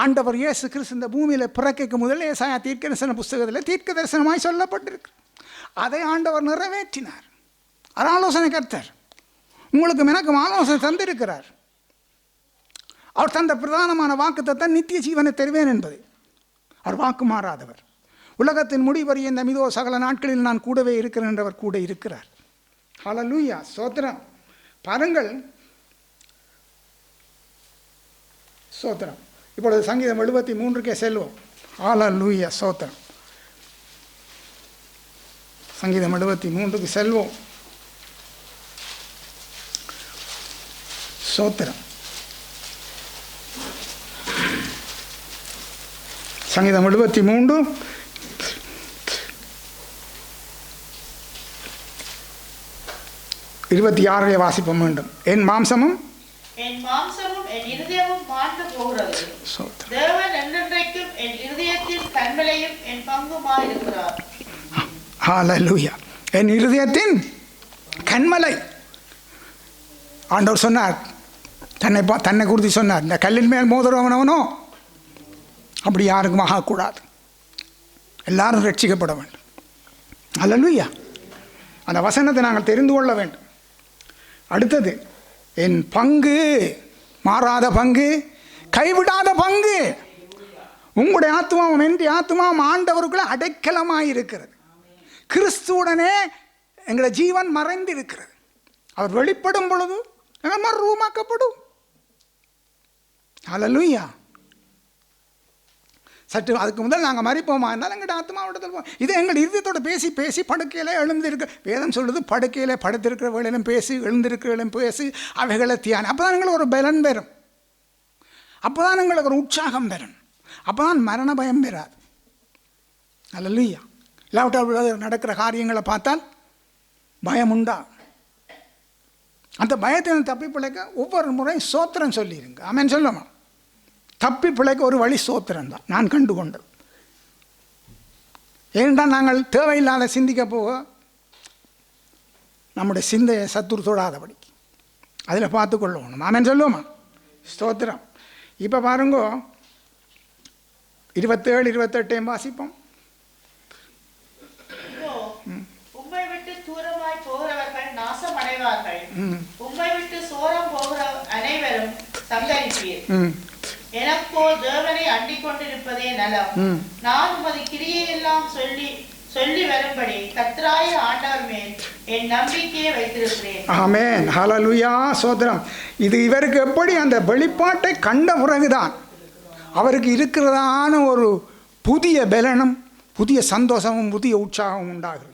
ஆண்டவர் இயேசு கிறிஸ்து இந்த பூமியில் பிறக்கைக்கு முதல் ஏசாயா தீர்க்கதரிசன புஸ்தகத்தில் தீர்க்க தரிசனமாய் சொல்லப்பட்டிருக்கு. அதை ஆண்டவர் நிறைவேற்றினார். ஆலோசனை கர்த்தர் உங்களுக்கும் எனக்கும் ஆலோசனை தந்திருக்கிறார். அவர் தந்த பிரதானமான வாக்குத்தத்தம் நித்திய ஜீவனை தருவேன் என்பது. அவர் வாக்கு மாறாதவர். உலகத்தின் முடிவறிய இந்த மிதோ சகல நாட்களில் நான் கூடவே இருக்கிறேன் என்றவர் கூட இருக்கிறார். ஹல்லேலூயா. சோத்திரம். பாருங்கள், சோத்திரம். இப்பொழுது சங்கீதம் 73 செல்வோம். ஹல்லேலூயா. சோத்திரம். சங்கீதம் 73 செல்வோம். சோத்திரம். சங்கீதம் 73 26 வாசிப்போம் மீண்டும். என் மாம்சமும் என் இருதயமும் மாண்டு போகிறது. தேவன் என்றென்றைக்கும் என் இருதயத்தின் கண்மலையும் என் பங்குமாய் இருக்கிறார். ஹல்லேலூயா. என் இருதயத்தின் கண்மலை. ஆண்டவர் சொன்னார், தன்னை குறித்து சொன்னார், இந்த கல்லின் மேல் மோதுறவனவனோ அப்படி யாருக்கும் ஆகக்கூடாது. எல்லாரும் ரட்சிக்கப்பட வேண்டும். அல்லேலூயா. அந்த வசனத்தை நாங்கள் தெரிந்து கொள்ள வேண்டும். அடுத்தது, என் பங்கு மாறாத பங்கு, கைவிடாத பங்கு. உங்களுடைய ஆத்மாவும் என் ஆத்மாவும் ஆண்டவருக்குள்ள அடைக்கலமாக இருக்கிறது. கிறிஸ்துவுடனே எங்களுடைய ஜீவன் மறைந்து இருக்கிறது. அவர் வெளிப்படும் பொழுது எங்கள் மறுரூபமாக்கப்படும். அல்லேலூயா. சற்று அதுக்கு முதல் நாங்கள் மறிப்போமா இருந்தாலும் எங்கள்கிட்ட ஆத்மாவிடத்தில் போவோம். இது எங்கள் இருதயத்தோட பேசி பேசி படுக்கையில் எழுந்திருக்க வேதம் சொல்லுது. படுக்கையில் படுத்திருக்கிற வேளையிலும் பேசி, எழுந்திருக்கிற வேளையிலும் பேசி, அவைகளை தியானம். அப்போ தான் எங்களுக்கு ஒரு பலன் பெறும். அப்போ தான் எங்களுக்கு ஒரு உற்சாகம் பெறும். அப்போ தான் மரண பயம் பெறாது. அல்லேலூயா. இல்லாவிட்டால் நடக்கிற காரியங்களை பார்த்தால் பயம் உண்டா? அந்த பயத்தை தப்பி பிழைக்க ஒவ்வொரு முறையும் சோத்திரம் சொல்லிடுங்க. ஆமென் சொல்லுமா? தப்பி பிழைக்க ஒரு வழி சோத்திரம் தான் நான் கண்டு கொண்டது. ஏனென்றால் நாங்கள் தேவையில்லாத சிந்திக்க போக நம்முடைய சிந்தையை சத்துரு தொடாதபடி அதில் பார்த்து கொள்ளணும். ஆமென் சொல்லுவோமா? ஸ்தோத்திரம். இப்போ பாருங்க, 27, 28 வாசிப்போம். உம்மை விட்டு தூரமாய் போகிறவர்கள் நாசம் அடைவார்கள். உம்மை விட்டு சோரம் போகிற அனைவரும் சந்தரிப்பீர். எனக்கோ தேவனை அண்டிக் கொண்டிருப்பதே நலம். நான் உமது கிரியையெல்லாம் சொல்லி வரும்படி கர்த்தராகிய ஆண்டவர் மேல் என் நம்பிக்கையை வைத்திருக்கிறேன். ஆமென். ஹல்லேலூயா. சோத்திரம். இது இவருக்கு எப்படி அந்த வெளிப்பாட்டை கண்ட பிறகுதான் அவருக்கு இருக்கிறதான ஒரு புதிய பலனும் புதிய சந்தோஷமும் புதிய உற்சாகமும் உண்டாகிறது.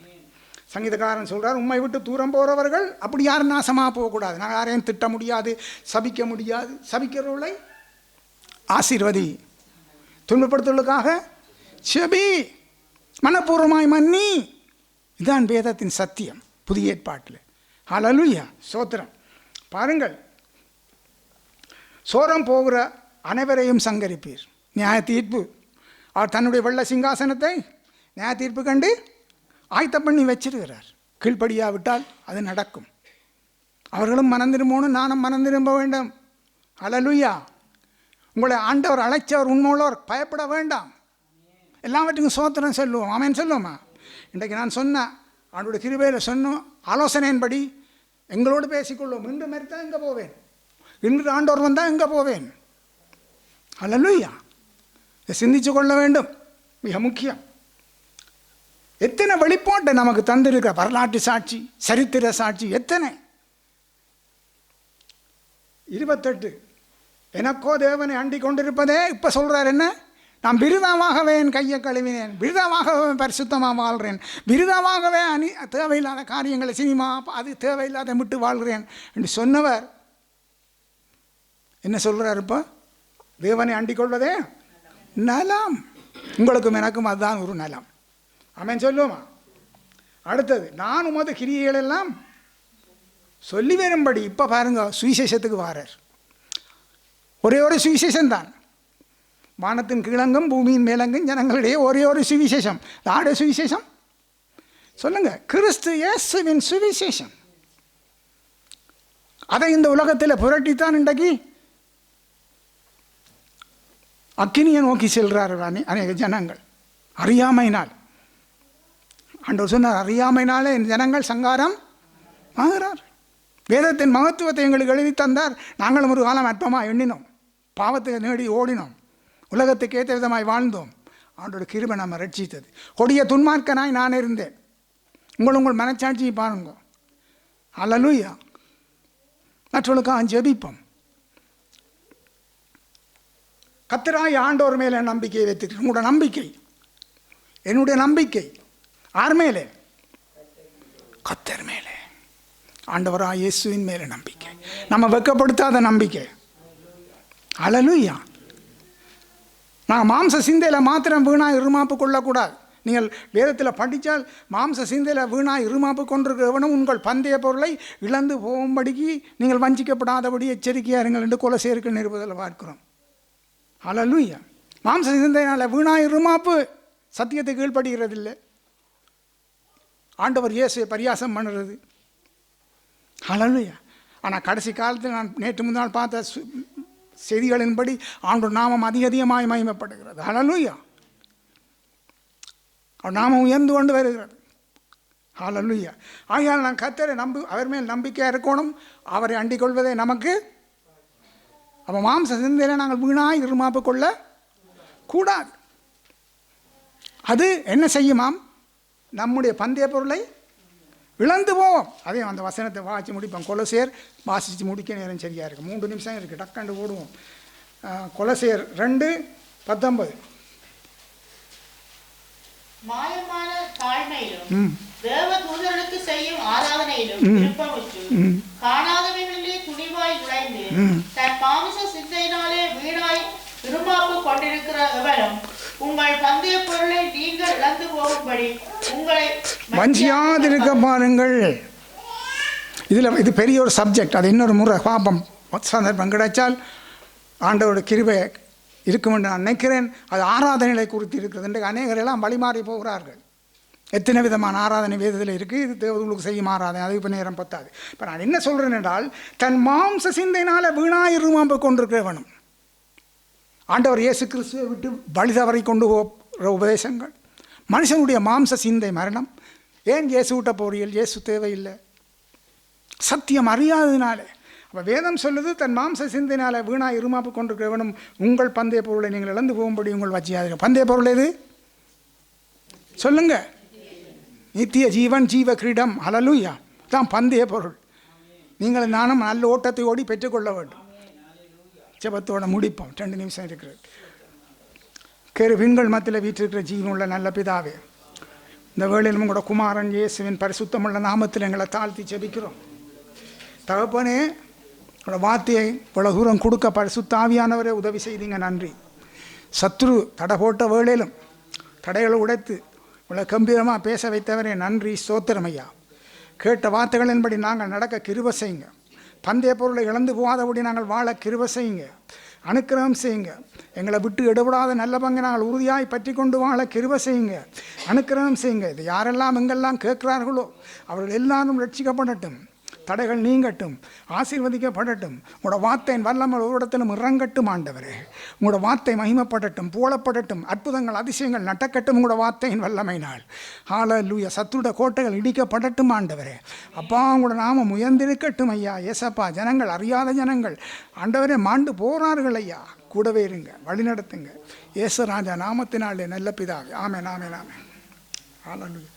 சங்கீதக்காரன் சொல்கிறார், உம்மை விட்டு தூரம் போகிறவர்கள் அப்படி யாரும் நாசமாக போகக்கூடாது. நாங்கள் யாரையும் திட்ட முடியாது, சபிக்க முடியாது. சபிக்கிறவர்களை ஆசீர்வதி, துன்பப்படுத்துவதற்காக செபி, மனப்பூர்வமாய் மன்னி. இதுதான் வேதத்தின் சத்தியம் புதிய ஏற்பாட்டில். ஹல்லேலூயா. சோத்திரம். பாருங்கள், சோரம் போகிற அனைவரையும் சங்கரிப்பீர். நியாய தீர்ப்பு. அவர் தன்னுடைய வெள்ள சிங்காசனத்தை நியாய தீர்ப்பு கண்டு ஆயத்த பண்ணி வச்சிருக்கிறார். கீழ்ப்படியா விட்டால் அது நடக்கும். அவர்களும் மனம் திரும்பணும், நானும் மனம் திரும்ப வேண்டும். ஹல்லேலூயா. உங்களை ஆண்டவர் அழைச்சவர் உண்மையுள்ளவர், பயப்பட வேண்டாம். எல்லாவற்றுக்கும் சோத்திரம் சொல்லுவோம். ஆமென் சொல்லுவோமா? இன்றைக்கு நான் சொன்ன அவனுடைய கிருபையில் சொன்னோம் ஆலோசனையின்படி எங்களோடு பேசிக்கொள்வோம். இன்று மரித்தா எங்கே போவேன், இன்று ஆண்டவர் வந்தால் எங்கே போவேன். ஹல்லேலூயா. இதை சிந்திச்சு கொள்ள வேண்டும். மிக முக்கியம். எத்தனை வெளிப்பாட்டை நமக்கு தந்திருக்க வரலாற்று சாட்சி, சரித்திர சாட்சி எத்தனை. 28, எனக்கோ தேவனை அண்டிக் கொண்டிருப்பதே. இப்போ சொல்கிறார் என்ன? நான் விருதாவாகவே என் கையை கழுவினேன், விருதாவாகவே பரிசுத்தமாக வாழ்கிறேன், விருதாவாகவே தேவையில்லாத காரியங்களை, சினிமா அது தேவையில்லாத விட்டு வாழ்கிறேன் என்று சொன்னவர் என்ன சொல்கிறார்? இப்போ தேவனை அண்டிக் கொள்வதே நலம். உங்களுக்கும் எனக்கும் அதுதான் ஒரு நலம். ஆமென் சொல்லுவோமா? அடுத்தது, நான் உமது கிரியைகள் எல்லாம் சொல்லி வரும்படி. இப்போ பாருங்க, சுவிசேஷத்துக்கு வாரார். ஒரே ஒரு சுவிசேஷம் தான். வானத்தின் கீழங்கும் பூமியின் மேலங்கும் ஜனங்களிடையே ஒரே ஒரு சுவிசேஷம். யாருடைய சுவிசேஷம் சொல்லுங்க? கிறிஸ்து இயேசுவின் சுவிசேஷம். அதை இந்த உலகத்தில் புரட்டித்தான் இன்றைக்கு அக்கினியை நோக்கி செல்கிறார்கள் அநேக ஜனங்கள். அறியாமையினால். ஆண்டவர் சொன்னார், அறியாமையினாலே என் ஜனங்கள் சங்காரம் ஆகிறார். வேதத்தின் மகத்துவத்தை எங்களுக்கு எழுதி தந்தார். நாங்களும் ஒரு காலம் அற்பமாக எண்ணினோம், பாவத்தை நேடி ஓடினோம், உலகத்துக்கு ஏற்ற விதமாய் வாழ்ந்தோம். ஆண்டோட கிருபை நம்ம ரட்சித்தது. கொடிய துன்மார்க்கனாய் நான் இருந்தேன். உங்கள் மனச்சாட்சியை பாருங்க. ஹல்லேலூயா. மற்றவர்களுக்காக ஜெபிப்போம். கர்த்தராகிய ஆண்டவர் மேலே நம்பிக்கையை வைத்து, உங்களோட நம்பிக்கை, என்னுடைய நம்பிக்கை யார் மேலே? கர்த்தர் மேலே, ஆண்டவராகிய இயேசுவின் மேலே நம்பிக்கை. நம்ம வெட்கப்படுத்தாத நம்பிக்கை. ஹல்லேலூயா. நான் மாம்ச சிந்தையில் மாத்திரம் வீணாக இருமாப்பு கொள்ளக்கூடாது. நீங்கள் வேதத்தில் படித்தால் மாம்ச சிந்தையில் வீணாக இருமாப்பு கொண்டிருக்கிறவனும் உங்கள் பந்தய பொருளை இழந்து போகும்படிக்கு நீங்கள் வஞ்சிக்கப்படாதபடி எச்சரிக்கையாக இருங்கள் என்று கொலோசியர்கள் நிருபத்தில் பார்க்கிறோம். ஹல்லேலூயா. மாம்ச சிந்தையினால் வீணாக இருமாப்பு சத்தியத்தை கீழ்ப்படுகிறதில்லை. ஆண்டவர் இயேசுவை பரியாசம் பண்ணுறது. ஹல்லேலூயா. ஆனால் கடைசி காலத்தில் நான் நேற்று முன்னாள் பார்த்த செய்திகளின்படி ஆண்டவர் நாமம் அதிகமாய் மகிமைப்படுகிறது. ஹல்லேலூயா. அவர் நாமம் உயர்ந்து கொண்டு வருகிறது. ஹல்லேலூயா. ஆகையால் நான் கர்த்தரை அவர் மேல் நம்பிக்கையாக இருக்கணும். அவரை அண்டிக் கொள்வதே நமக்கு. அப்போ மாம்ச சிந்தையில் நாங்கள் வீணாய் இருமாப்பு கொள்ள கூடாது. அது என்ன செய்யுமாம்? நம்முடைய பந்தய பொருளை இழந்து போவோம். அதே அந்த வசனத்தை வாசித்து முடிப்போம். கொலோசியர் வாசித்து முடிக்க நேரம் சரியாக இருக்குது. 3 நிமிஷம் இருக்குது, டக்காண்டு ஓடுவோம். கொலோசியர் 2:19. மாயமான தாழ்மையிலும் தேவ தூதர்களுக்கு செய்யும் ஆராதனையிலும் விருப்பமுற்று காணாதவைகளிலே துணிவாய் நுழைந்து தன் மாமிச சிந்தையினாலே வீணாய் இருமாப்பு கொண்டிருக்கிற எவனும் உங்கள் பந்தய பொருளை நீங்கள் இழந்து போகும்படி உங்களை வஞ்சியாதிருக்க பாருங்கள். இது பெரிய ஒரு சப்ஜெக்ட். அது இன்னொரு முறை பாப்பம் சந்தர்ப்பம் கிடைச்சால் ஆண்டவரோட கிருபை இருக்கும் என்று நான் நினைக்கிறேன். அது ஆராதனைகளை குறித்து இருக்கிறது. இன்றைக்கு அநேகரெல்லாம் வழிமாறி போகிறார்கள். எத்தனை விதமான ஆராதனை வேதத்தில் இருக்குது. இது தேவர்களுக்கு செய்யும் ஆராதனை. அது இப்போ நேரம் பத்தாது. இப்போ நான் என்ன சொல்கிறேன் என்றால், தன் மாம்ச சிந்தையினால் வீணாயிருமாம்பு கொண்டிருக்கிறவனும் ஆண்டவர் இயேசு கிறிஸ்துவை விட்டு வழி தவறி கொண்டு போகிற உபதேசங்கள், மனுஷனுடைய மாம்ச சிந்தை மரணம். ஏன் இயேசு விட்ட போறியல்? இயேசு தேவையில்லை. சத்தியம் அறியாததினாலே. அப்போ வேதம் சொல்லுது, தன் மாம்ச சிந்தையினால் வீணாக இருமாப்பு கொண்டிருக்கிறவனும் உங்கள் பந்தய பொருளை நீங்கள் இழந்து போகும்படி உங்கள் வச்சியாதீர்கள். பந்தய பொருள் எது சொல்லுங்க? நித்திய ஜீவன், ஜீவ கிரீடம். ஹல்லேலூயா. தான் பந்தய பொருள். நீங்கள் நானும் நல்ல ஓட்டத்தை ஓடி பெற்றுக்கொள்ள வேண்டும். ஜெபத்தோட முடிப்போம். 2 நிமிஷம் இருக்கிறது. பெண்கள் மத்தியில் வீற்றிருக்கிற ஜீவனுள்ள நல்ல பிதாவே, இந்த வேளையில் உங்களோட குமாரன் இயேசுவின் பரிசுத்தமுள்ள நாமத்தில் எங்களை தாழ்த்தி ஜெபிக்கிறோம். தகப்பனே, உங்களோட வார்த்தையை இவ்வளோ தூரம் கொடுக்க பரிசுத்த ஆவியானவரே உதவி செய்தீங்க. நன்றி. சத்ரு தடை போட்ட வேளையிலும் தடைகளை உடைத்து இவ்வளோ கம்பீரமாக பேச வைத்தவரே நன்றி, ஸ்தோத்திரம் ஐயா. கேட்ட வார்த்தைகளின்படி நாங்கள் நடக்க கிருபை செய்யுங்க. பந்தய பொருளை இழந்து போகாதபடி நாங்கள் வாழ கிருபை செய்யுங்க. அனுக்கிரகம் செய்யுங்க. எங்களை விட்டு எடுபடாத நல்ல பங்கை நாங்கள் உறுதியாய் பற்றி கொண்டு வாழ கிருபை செய்யுங்க. அனுக்கிரகம் செய்யுங்க. இது யாரெல்லாம் எங்கெல்லாம் கேட்கிறார்களோ அவர்கள் எல்லாரும் ரட்சிக்கப்படட்டும். தடைகள் நீங்கட்டும். ஆசீர்வதிக்கப்படட்டும். உங்களோட வார்த்தையின் வல்லமை ஒவ்வொருடத்திலும் இறங்கட்டும். ஆண்டவரே, உங்களோட வார்த்தை மகிமைப்படட்டும், புகழப்படட்டும். அற்புதங்கள் அதிசயங்கள் நடக்கட்டும் உங்களோட வார்த்தையின் வல்லமையினால். ஹல்லேலூயா. சத்துருட கோட்டைகள் இடிக்கப்படட்டும். ஆண்டவரே அப்பா, உங்களோட நாமம் உயர்ந்திருக்கட்டும் ஐயா. ஏசப்பா, ஜனங்கள் அறியாத ஜனங்கள் ஆண்டவரே மாண்டு போகிறார்கள் ஐயா. கூடவே இருங்க, வழி நடத்துங்க. இயேசு ராஜா நாமத்தினாலே நல்ல பிதாவே. ஆமென், ஆமென், ஆமென். ஹல்லேலூயா.